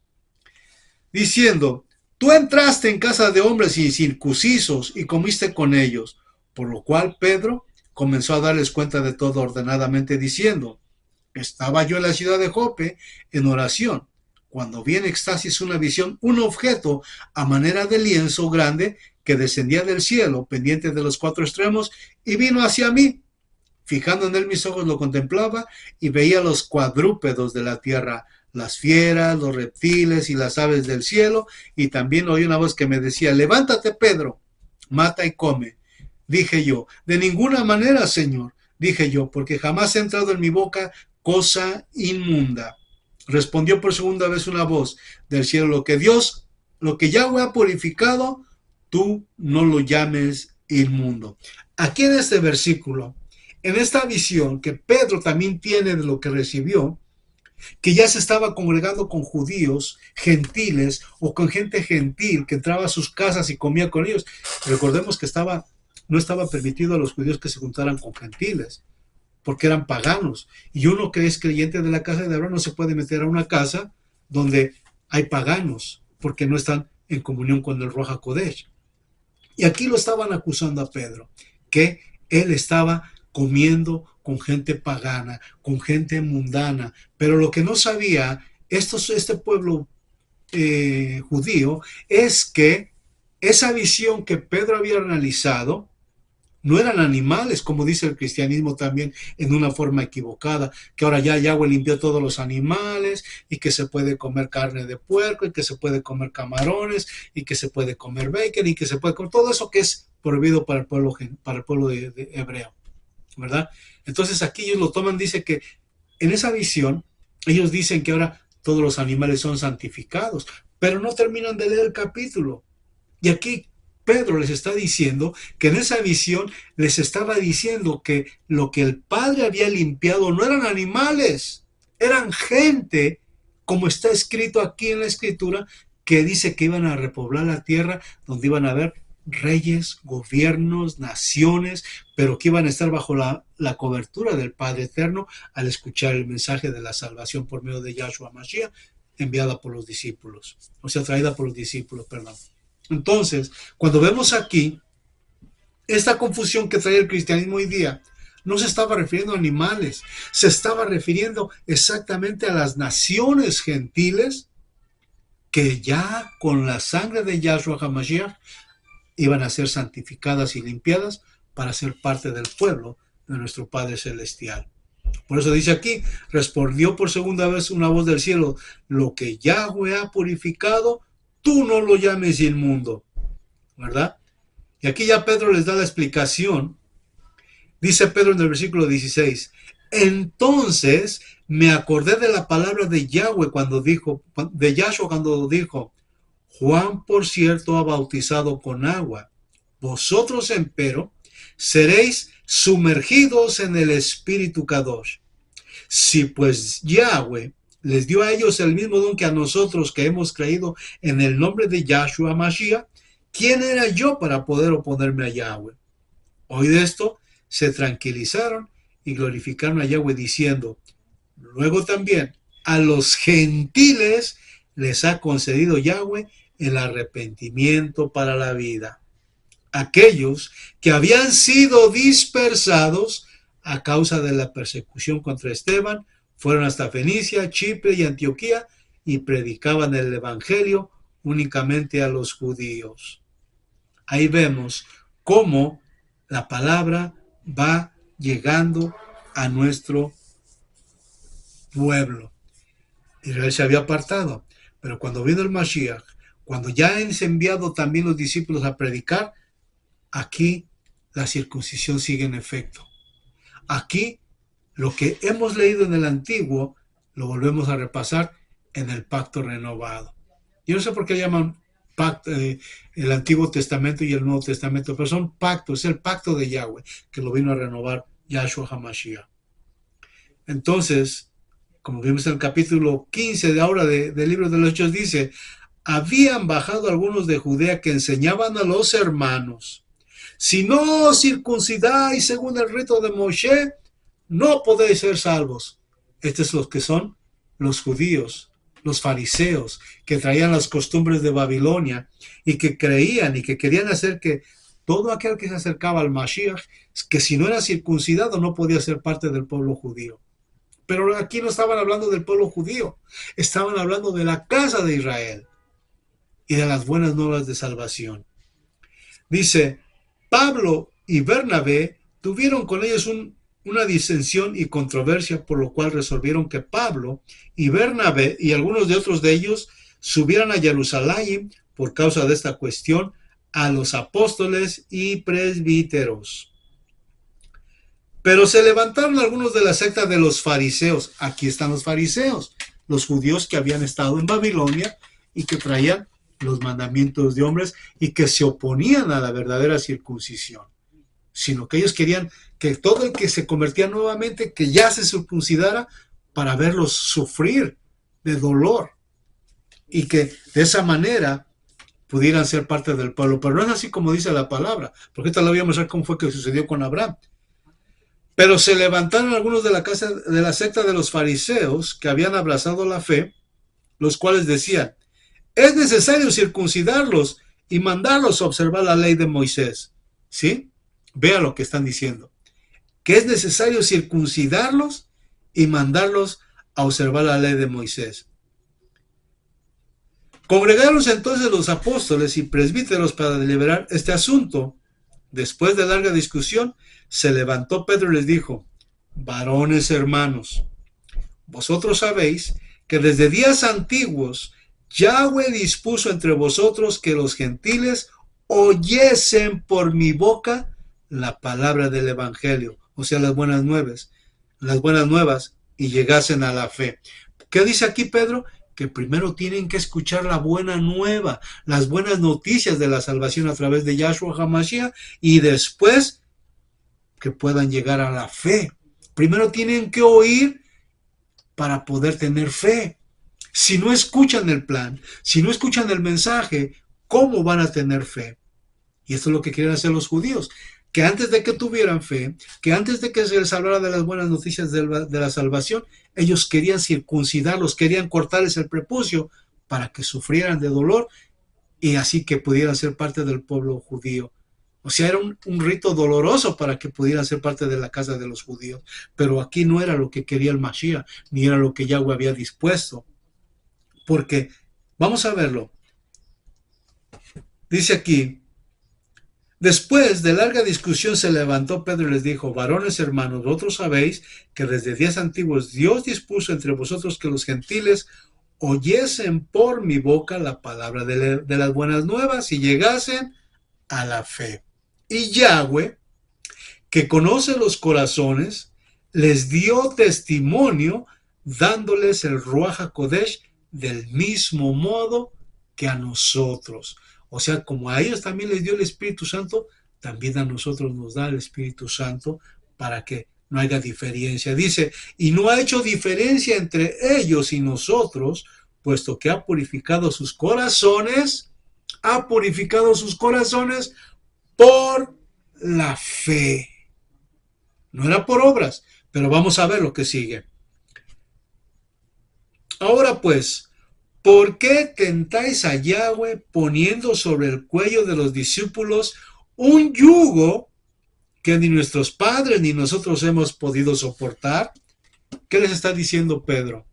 Diciendo, tú entraste en casa de hombres incircuncisos y comiste con ellos. Por lo cual Pedro comenzó a darles cuenta de todo ordenadamente, diciendo, estaba yo en la ciudad de Jope en oración, cuando vi en éxtasis una visión, un objeto a manera de lienzo grande que descendía del cielo, pendiente de los cuatro extremos, y vino hacia mí. Fijando en él mis ojos lo contemplaba y veía los cuadrúpedos de la tierra, las fieras, los reptiles y las aves del cielo, y también oí una voz que me decía, levántate, Pedro, mata y come. Dije yo, de ninguna manera, Señor, dije yo, porque jamás ha entrado en mi boca cosa inmunda. Respondió por segunda vez una voz del cielo, lo que Yahweh ha purificado, tú no lo llames inmundo. Aquí en este versículo, en esta visión que Pedro también tiene de lo que recibió, que ya se estaba congregando con judíos, gentiles o con gente gentil que entraba a sus casas y comía con ellos. Recordemos que no estaba permitido a los judíos que se juntaran con gentiles, porque eran paganos. Y uno que es creyente de la casa de Abraham no se puede meter a una casa donde hay paganos, porque no están en comunión con el Ruach HaKodesh. Y aquí lo estaban acusando a Pedro, que él estaba comiendo con gente pagana, con gente mundana. Pero lo que no sabía este pueblo judío es que esa visión que Pedro había analizado no eran animales, como dice el cristianismo también en una forma equivocada, que ahora ya Yahweh limpió todos los animales y que se puede comer carne de puerco y que se puede comer camarones y que se puede comer bacon y que se puede comer todo eso que es prohibido para el pueblo de hebreo, ¿verdad? Entonces aquí ellos lo toman, dice que en esa visión ellos dicen que ahora todos los animales son santificados, pero no terminan de leer el capítulo. Y aquí Pedro les está diciendo que en esa visión les estaba diciendo que lo que el Padre había limpiado no eran animales, eran gente, como está escrito aquí en la Escritura, que dice que iban a repoblar la tierra, donde iban a haber reyes, gobiernos, naciones, pero que iban a estar bajo la cobertura del Padre Eterno al escuchar el mensaje de la salvación por medio de Yahshua Mashiach, enviada por los discípulos, o sea, traída por los discípulos, perdón. Entonces, cuando vemos aquí esta confusión que trae el cristianismo hoy día, no se estaba refiriendo a animales, se estaba refiriendo exactamente a las naciones gentiles que ya con la sangre de Yahshua HaMashiach iban a ser santificadas y limpiadas para ser parte del pueblo de nuestro Padre Celestial. Por eso dice aquí, respondió por segunda vez una voz del cielo, lo que Yahweh ha purificado, tú no lo llames inmundo, ¿verdad? Y aquí ya Pedro les da la explicación. Dice Pedro en el versículo 16, entonces me acordé de la palabra de Yahweh de Yahshua cuando dijo, Juan por cierto ha bautizado con agua, vosotros empero seréis sumergidos en el Espíritu Kadosh. Si pues Yahweh les dio a ellos el mismo don que a nosotros que hemos creído en el nombre de Yahshua Mashiach, ¿quién era yo para poder oponerme a Yahweh? Hoy de esto se tranquilizaron y glorificaron a Yahweh diciendo, luego también a los gentiles les ha concedido Yahweh el arrepentimiento para la vida. Aquellos que habían sido dispersados a causa de la persecución contra Esteban, fueron hasta Fenicia, Chipre y Antioquía y predicaban el evangelio únicamente a los judíos. Ahí vemos cómo la palabra va llegando a nuestro pueblo. Israel se había apartado, pero cuando vino el Mashiach, cuando ya han enviado también los discípulos a predicar, aquí la circuncisión sigue en efecto. Aquí lo que hemos leído en el Antiguo lo volvemos a repasar en el pacto renovado. Yo no sé por qué llaman pacto, el Antiguo Testamento y el Nuevo Testamento, pero son pactos, es el pacto de Yahweh que lo vino a renovar Yahshua HaMashiach. Entonces, como vimos en el capítulo 15 de ahora del libro de los Hechos, dice: habían bajado algunos de Judea que enseñaban a los hermanos: si no os circuncidáis según el rito de Moshe, no podéis ser salvos. Estos son los que son los judíos, los fariseos, que traían las costumbres de Babilonia y que creían y que querían hacer que todo aquel que se acercaba al Mashiach, que si no era circuncidado no podía ser parte del pueblo judío. Pero aquí no estaban hablando del pueblo judío, estaban hablando de la casa de Israel y de las buenas nuevas de salvación. Dice: Pablo y Bernabé tuvieron con ellos una disensión y controversia, por lo cual resolvieron que Pablo y Bernabé y algunos de otros de ellos subieran a Jerusalén por causa de esta cuestión a los apóstoles y presbíteros. Pero se levantaron algunos de la secta de los fariseos. Aquí están los fariseos, los judíos que habían estado en Babilonia y que traían los mandamientos de hombres y que se oponían a la verdadera circuncisión, sino que ellos querían que todo el que se convertía nuevamente, que ya se circuncidara para verlos sufrir de dolor y que de esa manera pudieran ser parte del pueblo. Pero no es así como dice la palabra, porque esta la voy a mostrar cómo fue que sucedió con Abraham. Pero se levantaron algunos de la casa de la secta de los fariseos que habían abrazado la fe, los cuales decían: es necesario circuncidarlos y mandarlos a observar la ley de Moisés. ¿Sí? Vea lo que están diciendo. Que es necesario circuncidarlos y mandarlos a observar la ley de Moisés. Congregáronse entonces los apóstoles y presbíteros para deliberar este asunto. Después de larga discusión, se levantó Pedro y les dijo: varones hermanos, vosotros sabéis que desde días antiguos Yahweh dispuso entre vosotros que los gentiles oyesen por mi boca la palabra del evangelio, o sea, las buenas nuevas, y llegasen a la fe. ¿Qué dice aquí Pedro? Que primero tienen que escuchar la buena nueva, las buenas noticias de la salvación a través de Yahshua HaMashiach, y después que puedan llegar a la fe. Primero tienen que oír para poder tener fe. Si no escuchan el plan, si no escuchan el mensaje, ¿cómo van a tener fe? Y esto es lo que quieren hacer los judíos, que antes de que tuvieran fe, que antes de que se les hablara de las buenas noticias de la salvación, ellos querían circuncidarlos, querían cortarles el prepucio para que sufrieran de dolor y así que pudieran ser parte del pueblo judío. O sea, era un rito doloroso para que pudieran ser parte de la casa de los judíos. Pero aquí no era lo que quería el Mashiach, ni era lo que Yahweh había dispuesto. Porque, vamos a verlo, dice aquí: después de larga discusión se levantó Pedro y les dijo: varones hermanos, vosotros sabéis que desde días antiguos Dios dispuso entre vosotros que los gentiles oyesen por mi boca la palabra de las buenas nuevas y llegasen a la fe. Y Yahweh, que conoce los corazones, les dio testimonio dándoles el Ruach HaKodesh del mismo modo que a nosotros. O sea, como a ellos también les dio el Espíritu Santo, también a nosotros nos da el Espíritu Santo para que no haya diferencia. Dice: y no ha hecho diferencia entre ellos y nosotros, puesto que ha purificado sus corazones por la fe. No era por obras, pero vamos a ver lo que sigue. Ahora pues, ¿por qué tentáis a Yahweh poniendo sobre el cuello de los discípulos un yugo que ni nuestros padres ni nosotros hemos podido soportar? ¿Qué les está diciendo Pedro?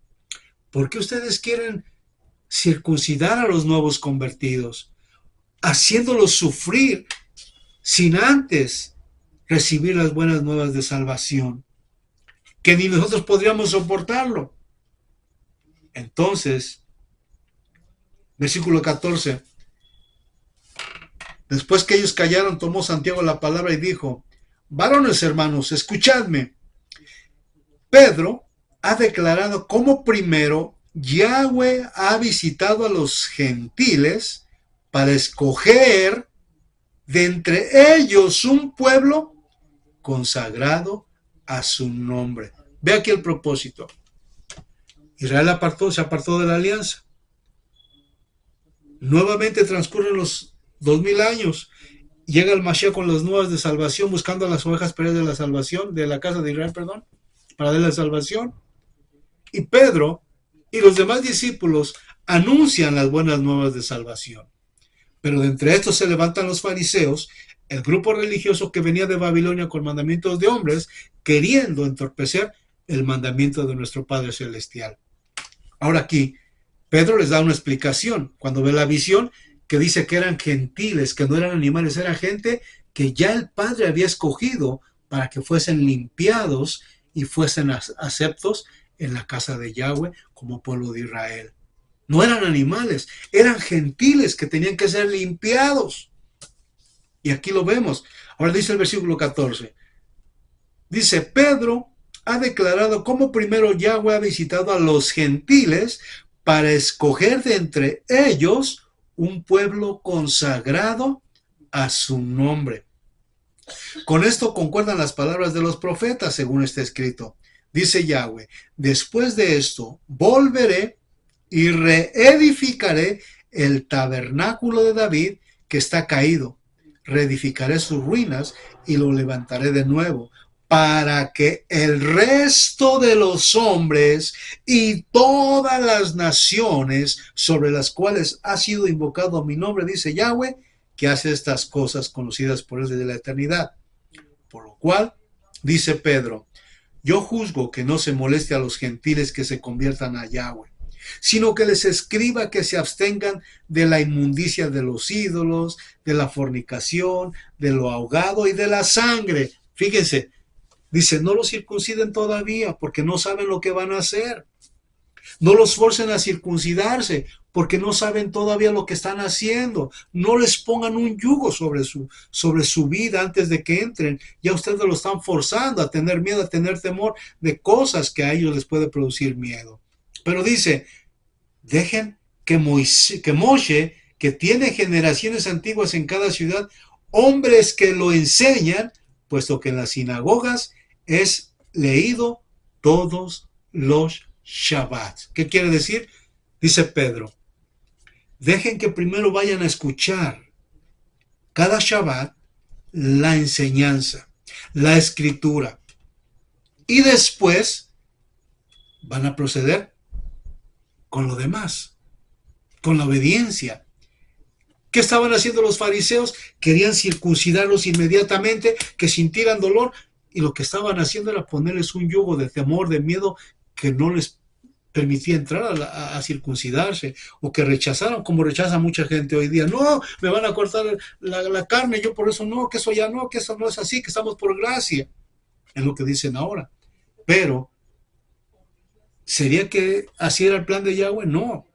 ¿Por qué ustedes quieren circuncidar a los nuevos convertidos, haciéndolos sufrir sin antes recibir las buenas nuevas de salvación? que ni nosotros podríamos soportarlo. Entonces, versículo 14, después que ellos callaron, tomó Santiago la palabra y dijo: varones hermanos, escuchadme. Pedro ha declarado cómo primero Yahweh ha visitado a los gentiles para escoger de entre ellos un pueblo consagrado a su nombre. Ve aquí el propósito. Israel se apartó de la alianza. Nuevamente transcurren los 2000 años. Llega el Mashiach con las nuevas de salvación, buscando a las ovejas perdidas de la salvación, de la casa de Israel, perdón, para darle la salvación. Y Pedro y los demás discípulos anuncian las buenas nuevas de salvación. Pero de entre estos se levantan los fariseos, el grupo religioso que venía de Babilonia con mandamientos de hombres, queriendo entorpecer el mandamiento de nuestro Padre Celestial. Ahora aquí, Pedro les da una explicación cuando ve la visión, que dice que eran gentiles, que no eran animales, era gente que ya el Padre había escogido para que fuesen limpiados y fuesen aceptos en la casa de Yahweh como pueblo de Israel. No eran animales, eran gentiles que tenían que ser limpiados. Y aquí lo vemos. Ahora dice el versículo 14. Dice: Pedro ha declarado cómo primero Yahweh ha visitado a los gentiles para escoger de entre ellos un pueblo consagrado a su nombre. Con esto concuerdan las palabras de los profetas, según está escrito. Dice Yahweh: después de esto volveré y reedificaré el tabernáculo de David que está caído. Reedificaré sus ruinas y lo levantaré de nuevo, para que el resto de los hombres y todas las naciones sobre las cuales ha sido invocado mi nombre, dice Yahweh, que hace estas cosas conocidas por él desde la eternidad. Por lo cual, dice Pedro, yo juzgo que no se moleste a los gentiles que se conviertan a Yahweh, sino que les escriba que se abstengan de la inmundicia de los ídolos, de la fornicación, de lo ahogado y de la sangre. Fíjense, dice, no los circunciden todavía porque no saben lo que van a hacer. No los forcen a circuncidarse porque no saben todavía lo que están haciendo. No les pongan un yugo sobre su vida antes de que entren. Ya ustedes lo están forzando a tener miedo, a tener temor de cosas que a ellos les puede producir miedo. Pero dice, dejen que Moshe, que tiene generaciones antiguas en cada ciudad, hombres que lo enseñan, puesto que en las sinagogas es leído todos los Shabbat. ¿Qué quiere decir? Dice Pedro, dejen que primero vayan a escuchar cada Shabbat la enseñanza, la escritura, y después van a proceder con lo demás, con la obediencia. ¿Qué estaban haciendo los fariseos? Querían circuncidarlos inmediatamente, que sintieran dolor, y lo que estaban haciendo era ponerles un yugo de temor, de miedo, que no les permitía entrar a circuncidarse, o que rechazaron, como rechaza mucha gente hoy día. No, me van a cortar la carne, yo por eso no, que eso ya no, que eso no es así, que estamos por gracia. Es lo que dicen ahora. Pero, ¿sería que así era el plan de Yahweh? No.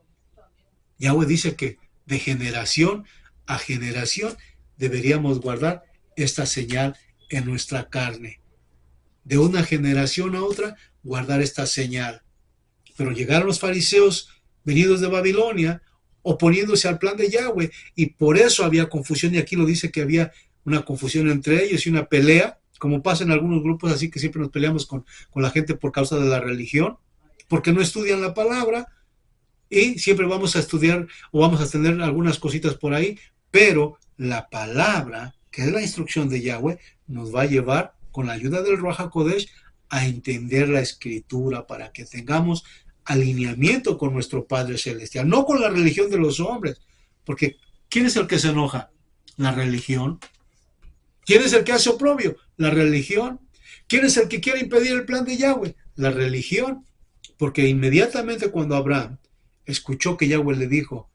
Yahweh dice que de generación a generación deberíamos guardar esta señal en nuestra carne. De una generación a otra, guardar esta señal. Pero llegaron los fariseos venidos de Babilonia, oponiéndose al plan de Yahweh, y por eso había confusión, y aquí lo dice que había una confusión entre ellos y una pelea, como pasa en algunos grupos así que siempre nos peleamos con la gente por causa de la religión, porque no estudian la palabra, y siempre vamos a estudiar o vamos a tener algunas cositas por ahí, pero la palabra, que es la instrucción de Yahweh, nos va a llevar con la ayuda del Ruach HaKodesh a entender la escritura para que tengamos alineamiento con nuestro Padre Celestial, no con la religión de los hombres, porque ¿quién es el que se enoja? La religión. ¿Quién es el que hace oprobio? La religión. ¿Quién es el que quiere impedir el plan de Yahweh? La religión. Porque inmediatamente cuando Abraham escuchó que Yahweh le dijo,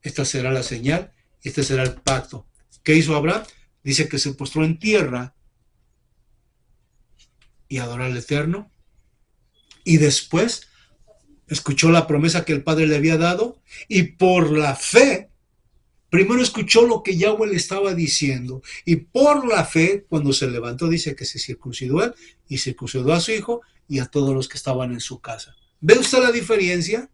esta será la señal, este será el pacto. ¿Qué hizo Abraham? Dice que se postró en tierra y adorar al Eterno. Y después escuchó la promesa que el Padre le había dado y por la fe, primero escuchó lo que Yahweh le estaba diciendo y por la fe, cuando se levantó, dice que se circuncidó él y circuncidó a su hijo y a todos los que estaban en su casa. ¿Ve usted la diferencia?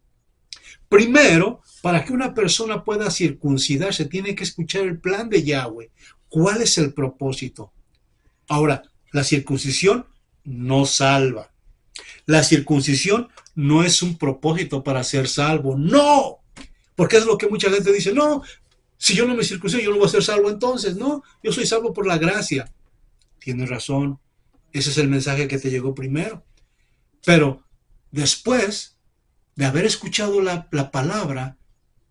Primero, para que una persona pueda circuncidarse, tiene que escuchar el plan de Yahweh. ¿Cuál es el propósito? Ahora, la circuncisión no salva. La circuncisión no es un propósito para ser salvo. ¡No! Porque es lo que mucha gente dice. No, si yo no me circuncido, yo no voy a ser salvo entonces. No, yo soy salvo por la gracia. Tienes razón. Ese es el mensaje que te llegó primero. Pero después de haber escuchado la palabra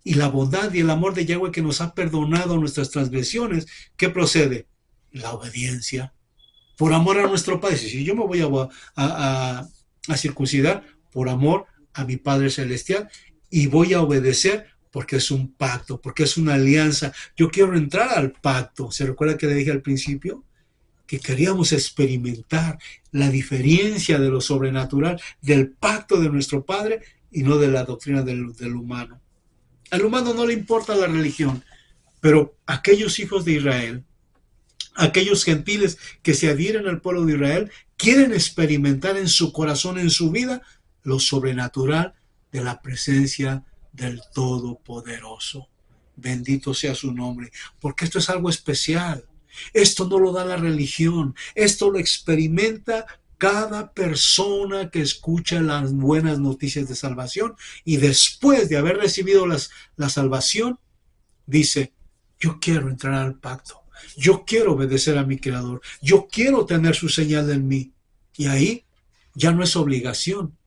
y la bondad y el amor de Yahweh que nos ha perdonado nuestras transgresiones, ¿qué procede? La obediencia. Por amor a nuestro Padre. Si yo me voy a circuncidar, por amor a mi Padre Celestial, y voy a obedecer porque es un pacto, porque es una alianza. Yo quiero entrar al pacto. ¿Se recuerda que le dije al principio? Que queríamos experimentar la diferencia de lo sobrenatural, del pacto de nuestro Padre y no de la doctrina del humano. Al humano no le importa la religión, pero aquellos hijos de Israel, aquellos gentiles que se adhieren al pueblo de Israel, quieren experimentar en su corazón, en su vida, lo sobrenatural de la presencia del Todopoderoso. Bendito sea su nombre, porque esto es algo especial. Esto no lo da la religión, esto lo experimenta cada persona que escucha las buenas noticias de salvación y después de haber recibido la salvación, dice, yo quiero entrar al pacto, yo quiero obedecer a mi Creador, yo quiero tener su señal en mí. Y ahí ya no es obligación,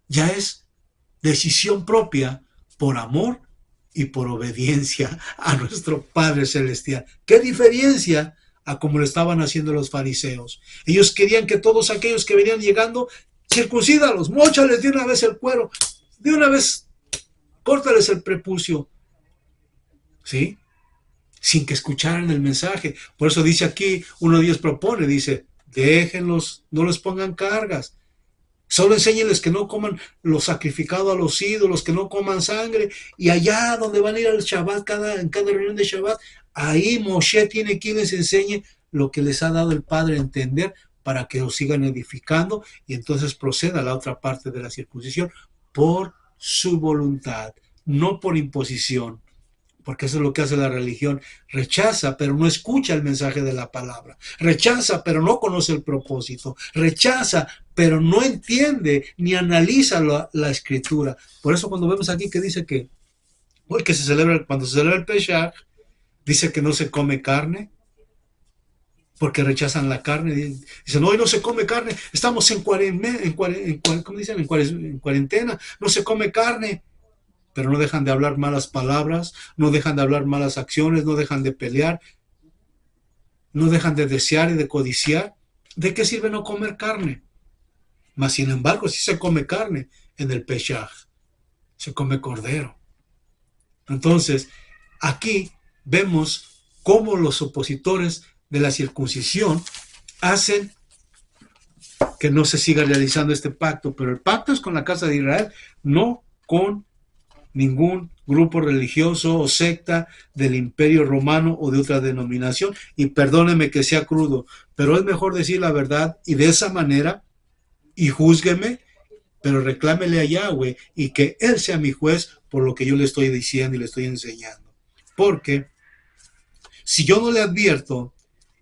ya es decisión propia por amor y por obediencia a nuestro Padre Celestial. ¿Qué diferencia a como lo estaban haciendo los fariseos? Ellos querían que todos aquellos que venían llegando, circuncídalos, móchales de una vez el cuero, de una vez córtales el prepucio, ¿sí? Sin que escucharan el mensaje. Por eso dice aquí, uno de ellos propone, dice, déjenlos, no les pongan cargas. Solo enséñenles que no coman lo sacrificado a los ídolos, que no coman sangre. Y allá donde van a ir al Shabbat, en cada reunión de Shabbat, ahí Moshe tiene quien les enseñe lo que les ha dado el Padre a entender para que os sigan edificando y entonces proceda a la otra parte de la circuncisión por su voluntad, no por imposición. Porque eso es lo que hace la religión. Rechaza, pero no escucha el mensaje de la palabra. Rechaza, pero no conoce el propósito. Rechaza, pero no entiende ni analiza la escritura. Por eso cuando vemos aquí que dice que hoy que cuando se celebra el Pesach, dice que no se come carne, porque rechazan la carne. Dicen, hoy no se come carne, estamos en cuarentena, no se come carne. Pero no dejan de hablar malas palabras, no dejan de hablar malas acciones, no dejan de pelear, no dejan de desear y de codiciar. ¿De qué sirve no comer carne? Mas sin embargo, sí se come carne en el Pesach, se come cordero. Entonces, aquí vemos cómo los opositores de la circuncisión hacen que no se siga realizando este pacto, pero el pacto es con la casa de Israel, no con ningún grupo religioso o secta del Imperio Romano o de otra denominación. Y perdóneme que sea crudo, pero es mejor decir la verdad y de esa manera, y júzgueme, pero reclámele a Yahweh y que Él sea mi juez por lo que yo le estoy diciendo y le estoy enseñando. Porque si yo no le advierto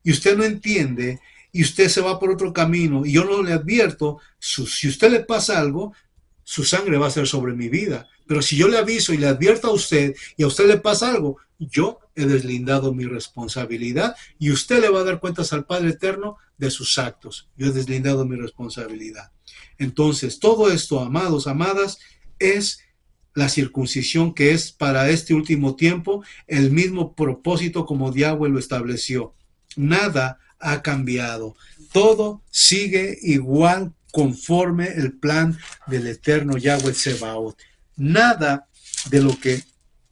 y usted no entiende y usted se va por otro camino y yo no le advierto, si usted le pasa algo, su sangre va a ser sobre mi vida. Pero si yo le aviso y le advierto a usted y a usted le pasa algo, yo he deslindado mi responsabilidad y usted le va a dar cuentas al Padre Eterno de sus actos. Yo he deslindado mi responsabilidad. Entonces, todo esto, amados, amadas, es la circuncisión que es para este último tiempo el mismo propósito como Yahweh lo estableció. Nada ha cambiado. Todo sigue igual conforme el plan del eterno Yahweh Tsebaot. Nada de lo que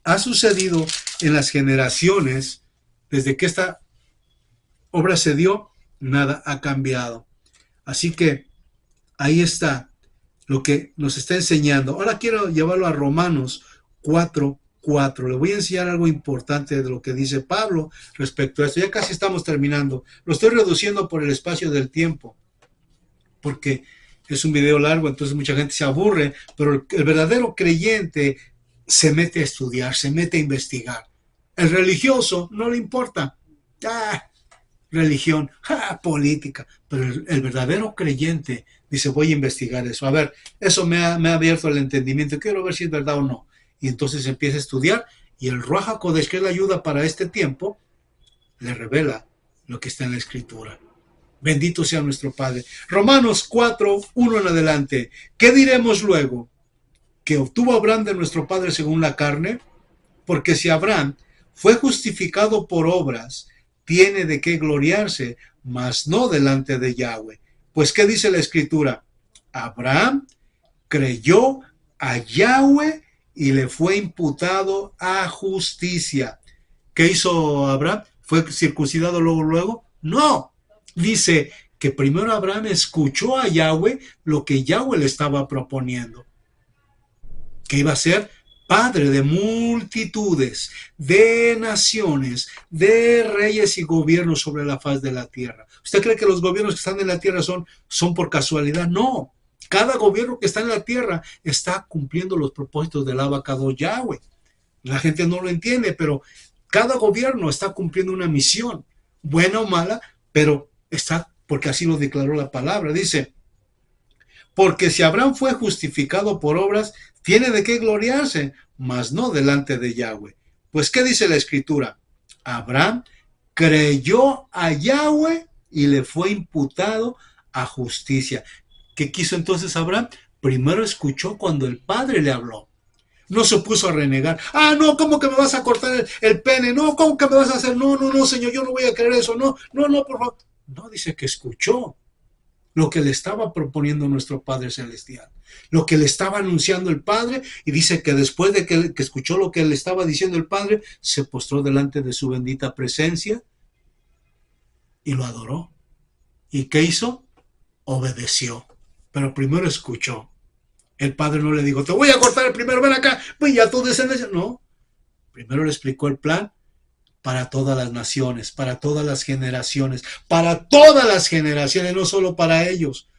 ha sucedido en las generaciones desde que esta obra se dio, nada ha cambiado. Así que Ahí está lo que nos está enseñando. Ahora quiero llevarlo a Romanos 4:4. Le voy a enseñar algo importante de lo que dice Pablo respecto a esto. Ya casi estamos terminando. Lo estoy reduciendo por el espacio del tiempo, porque es un video largo, entonces mucha gente se aburre, pero el verdadero creyente se mete a estudiar, se mete a investigar. El religioso no le importa. Ah, religión, política, pero el verdadero creyente dice, voy a investigar eso. A ver, eso me ha abierto el entendimiento, quiero ver si es verdad o no. Y entonces empieza a estudiar y el Ruach HaKodesh, que es la ayuda para este tiempo, le revela lo que está en la Escritura. Bendito sea nuestro Padre. Romanos 4:1 en adelante. ¿Qué diremos luego? ¿Que obtuvo Abraham de nuestro Padre según la carne? Porque si Abraham fue justificado por obras, tiene de qué gloriarse, mas no delante de Yahweh. Pues, ¿qué dice la Escritura? Abraham creyó a Yahweh y le fue imputado a justicia. ¿Qué hizo Abraham? ¿Fue circuncidado luego? No. Dice que primero Abraham escuchó a Yahweh lo que Yahweh le estaba proponiendo. Que iba a ser padre de multitudes, de naciones, de reyes y gobiernos sobre la faz de la tierra. ¿Usted cree que los gobiernos que están en la tierra son por casualidad? No. Cada gobierno que está en la tierra está cumpliendo los propósitos del Abacado Yahweh. La gente no lo entiende, pero cada gobierno está cumpliendo una misión, buena o mala, pero está, porque así lo declaró la palabra. Dice, porque si Abraham fue justificado por obras, tiene de qué gloriarse, mas no delante de Yahweh. Pues, ¿qué dice la Escritura? Abraham creyó a Yahweh y le fue imputado a justicia. ¿Qué quiso entonces Abraham? Primero escuchó cuando el Padre le habló. No se puso a renegar. Ah, no, ¿cómo que me vas a cortar el pene? No, ¿cómo que me vas a hacer? No, no, no, Señor, yo no voy a creer eso. No, no, no, por favor. No, dice que escuchó lo que le estaba proponiendo nuestro Padre Celestial, lo que le estaba anunciando el Padre, y dice que después de que escuchó lo que le estaba diciendo el Padre, se postró delante de su bendita presencia y lo adoró. ¿Y qué hizo? Obedeció, pero primero escuchó. El Padre no le dijo, te voy a cortar el primero, ven acá, voy a tu descendencia. No, primero le explicó el plan para todas las naciones, para todas las generaciones, no solo para ellos.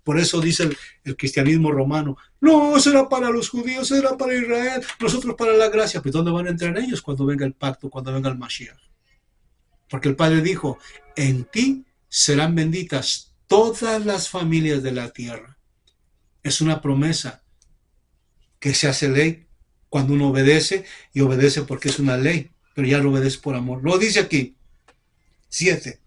Por eso dice el cristianismo romano, no, será para los judíos, será para Israel, nosotros para la gracia. Pues ¿dónde van a entrar ellos cuando venga el pacto, cuando venga el Mashiach? Porque el Padre dijo, en ti serán benditas todas las familias de la tierra. Es una promesa que se hace ley cuando uno obedece, y obedece porque es una ley, pero ya lo obedece por amor. Lo dice aquí, 7.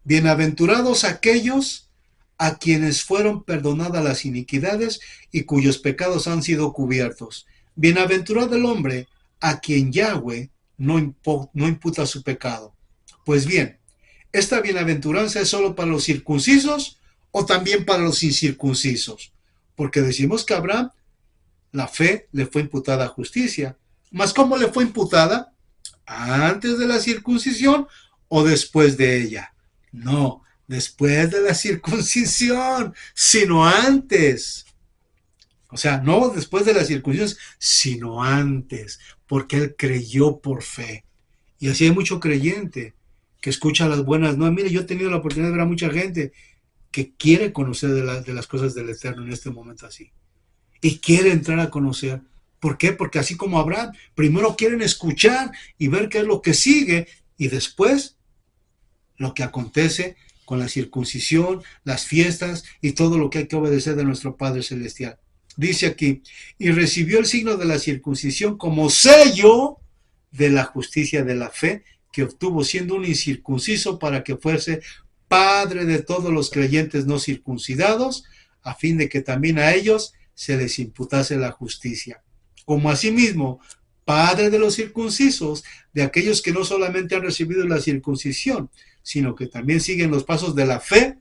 Bienaventurados aquellos a quienes fueron perdonadas las iniquidades y cuyos pecados han sido cubiertos. Bienaventurado el hombre a quien Yahweh no imputa su pecado. Pues bien, ¿esta bienaventuranza es solo para los circuncisos o también para los incircuncisos? Porque decimos que a Abraham la fe le fue imputada a justicia. ¿Mas cómo le fue imputada? ¿Antes de la circuncisión o después de ella? No, después de la circuncisión, sino antes. O sea, no después de la circuncisión, sino antes, porque él creyó por fe. Y así hay mucho creyente que escucha las buenas nuevas. Mire, yo he tenido la oportunidad de ver a mucha gente que quiere conocer de las cosas del Eterno en este momento así. Y quiere entrar a conocer. ¿Por qué? Porque así como Abraham, primero quieren escuchar y ver qué es lo que sigue, y después lo que acontece con la circuncisión, las fiestas y todo lo que hay que obedecer de nuestro Padre Celestial. Dice aquí, y recibió el signo de la circuncisión como sello de la justicia de la fe que obtuvo siendo un incircunciso, para que fuese padre de todos los creyentes no circuncidados, a fin de que también a ellos se les imputase la justicia. Como asimismo, padre de los circuncisos, de aquellos que no solamente han recibido la circuncisión, sino que también siguen los pasos de la fe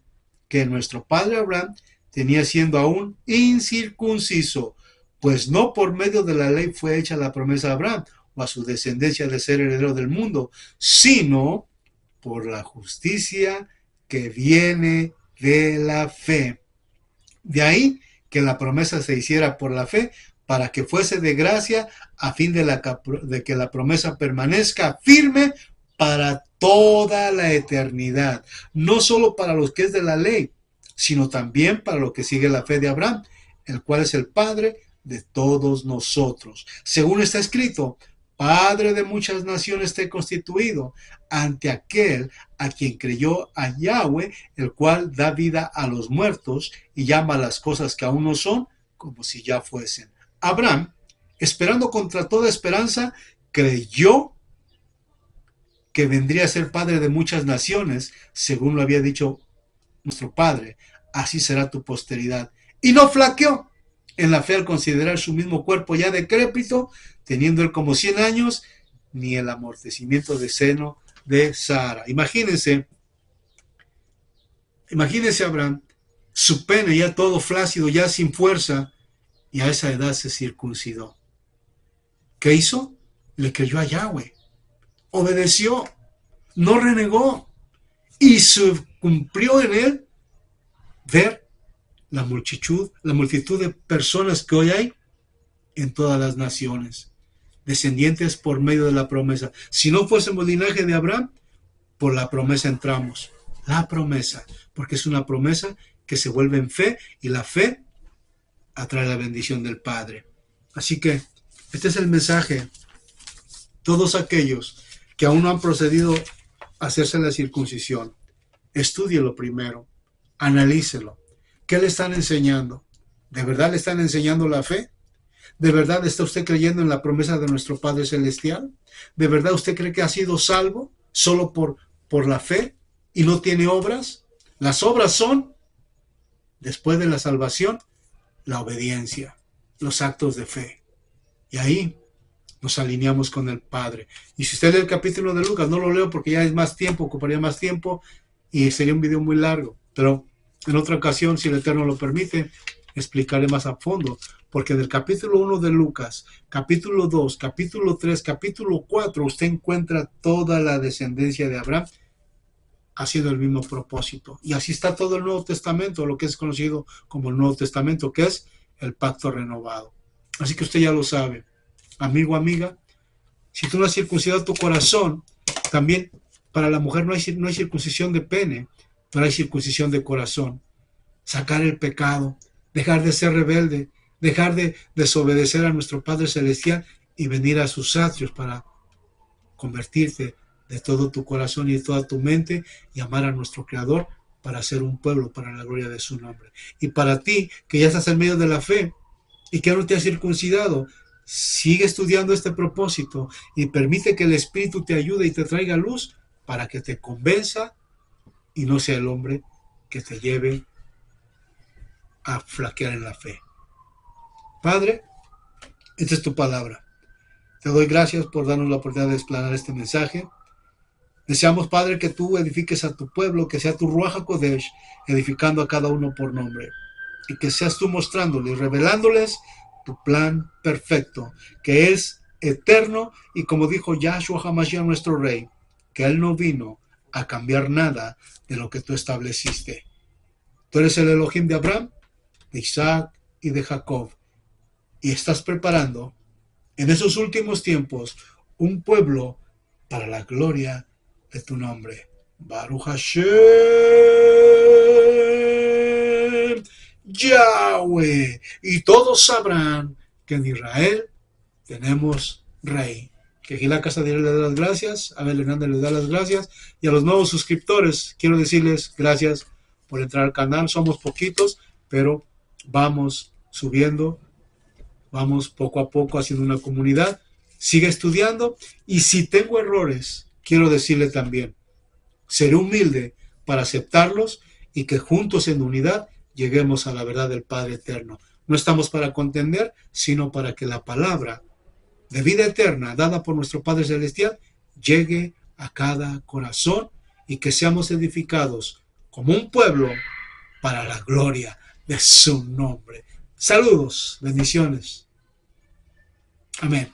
que nuestro padre Abraham tenía siendo aún incircunciso, pues no por medio de la ley fue hecha la promesa a Abraham o a su descendencia de ser heredero del mundo, sino por la justicia que viene de la fe. De ahí que la promesa se hiciera por la fe, para que fuese de gracia, a fin de que la promesa permanezca firme para toda la eternidad, no solo para los que es de la ley, sino también para lo que sigue la fe de Abraham, el cual es el Padre de todos nosotros. Según está escrito, Padre de muchas naciones te he constituido, ante aquel a quien creyó a Yahweh, el cual da vida a los muertos y llama a las cosas que aún no son como si ya fuesen. Abraham, esperando contra toda esperanza, creyó que vendría a ser padre de muchas naciones, según lo había dicho nuestro padre, así será tu posteridad. Y no flaqueó en la fe al considerar su mismo cuerpo ya decrépito, teniendo él como 100 años, ni el amortecimiento de seno de Sara. Imagínense Abraham, su pene ya todo flácido, ya sin fuerza, y a esa edad se circuncidó. ¿Qué hizo? Le creyó a Yahweh, obedeció, no renegó, y se cumplió en él ver la multitud de personas que hoy hay en todas las naciones, descendientes por medio de la promesa. Si no fuésemos linaje de Abraham, por la promesa entramos. La promesa, porque es una promesa que se vuelve en fe, y la fe atrae la bendición del Padre. Así que este es el mensaje. Todos aquellos que aún no han procedido a hacerse la circuncisión, estúdielo primero, analícelo. ¿Qué le están enseñando? ¿De verdad le están enseñando la fe? ¿De verdad está usted creyendo en la promesa de nuestro Padre Celestial? ¿De verdad usted cree que ha sido salvo solo por la fe y no tiene obras? Las obras son, después de la salvación, la obediencia, los actos de fe. Y ahí nos alineamos con el Padre. Y si usted lee el capítulo de Lucas, no lo leo porque ya es más tiempo, ocuparía más tiempo y sería un video muy largo. Pero en otra ocasión, si el Eterno lo permite, explicaré más a fondo. Porque del capítulo 1 de Lucas, capítulo 2, capítulo 3, capítulo 4, usted encuentra toda la descendencia de Abraham haciendo el mismo propósito. Y así está todo el Nuevo Testamento, lo que es conocido como el Nuevo Testamento, que es el pacto renovado. Así que usted ya lo sabe. Amigo, amiga, si tú no has circuncidado tu corazón, también para la mujer no hay circuncisión de pene, pero hay circuncisión de corazón. Sacar el pecado, dejar de ser rebelde, dejar de desobedecer a nuestro Padre Celestial y venir a sus atrios para convertirte de todo tu corazón y de toda tu mente y amar a nuestro Creador para ser un pueblo para la gloria de su nombre. Y para ti, que ya estás en medio de la fe y que no te has circuncidado, sigue estudiando este propósito y permite que el Espíritu te ayude y te traiga luz para que te convenza y no sea el hombre que te lleve a flaquear en la fe. Padre, esta es tu palabra. Te doy gracias por darnos la oportunidad de explanar este mensaje. Deseamos, Padre, que tú edifiques a tu pueblo, que sea tu Ruach HaKodesh, edificando a cada uno por nombre. Y que seas tú mostrándoles, revelándoles tu plan perfecto, que es eterno, y como dijo Yahshua HaMashiach, nuestro Rey, que Él no vino a cambiar nada de lo que tú estableciste. Tú eres el Elohim de Abraham, de Isaac y de Jacob, y estás preparando en esos últimos tiempos un pueblo para la gloria de tu nombre. Baruch Hashem Yahweh. Y todos sabrán que en Israel tenemos rey. Que aquí la casa de Israel le da las gracias, a Abel Hernández le da las gracias, y a los nuevos suscriptores quiero decirles gracias por entrar al canal. Somos poquitos, pero vamos subiendo, vamos poco a poco haciendo una comunidad. Sigue estudiando, y si tengo errores, quiero decirle también, seré humilde para aceptarlos y que juntos en unidad lleguemos a la verdad del Padre Eterno. No estamos para contender, sino para que la palabra de vida eterna dada por nuestro Padre Celestial llegue a cada corazón y que seamos edificados como un pueblo para la gloria de su nombre. Saludos, bendiciones. Amén.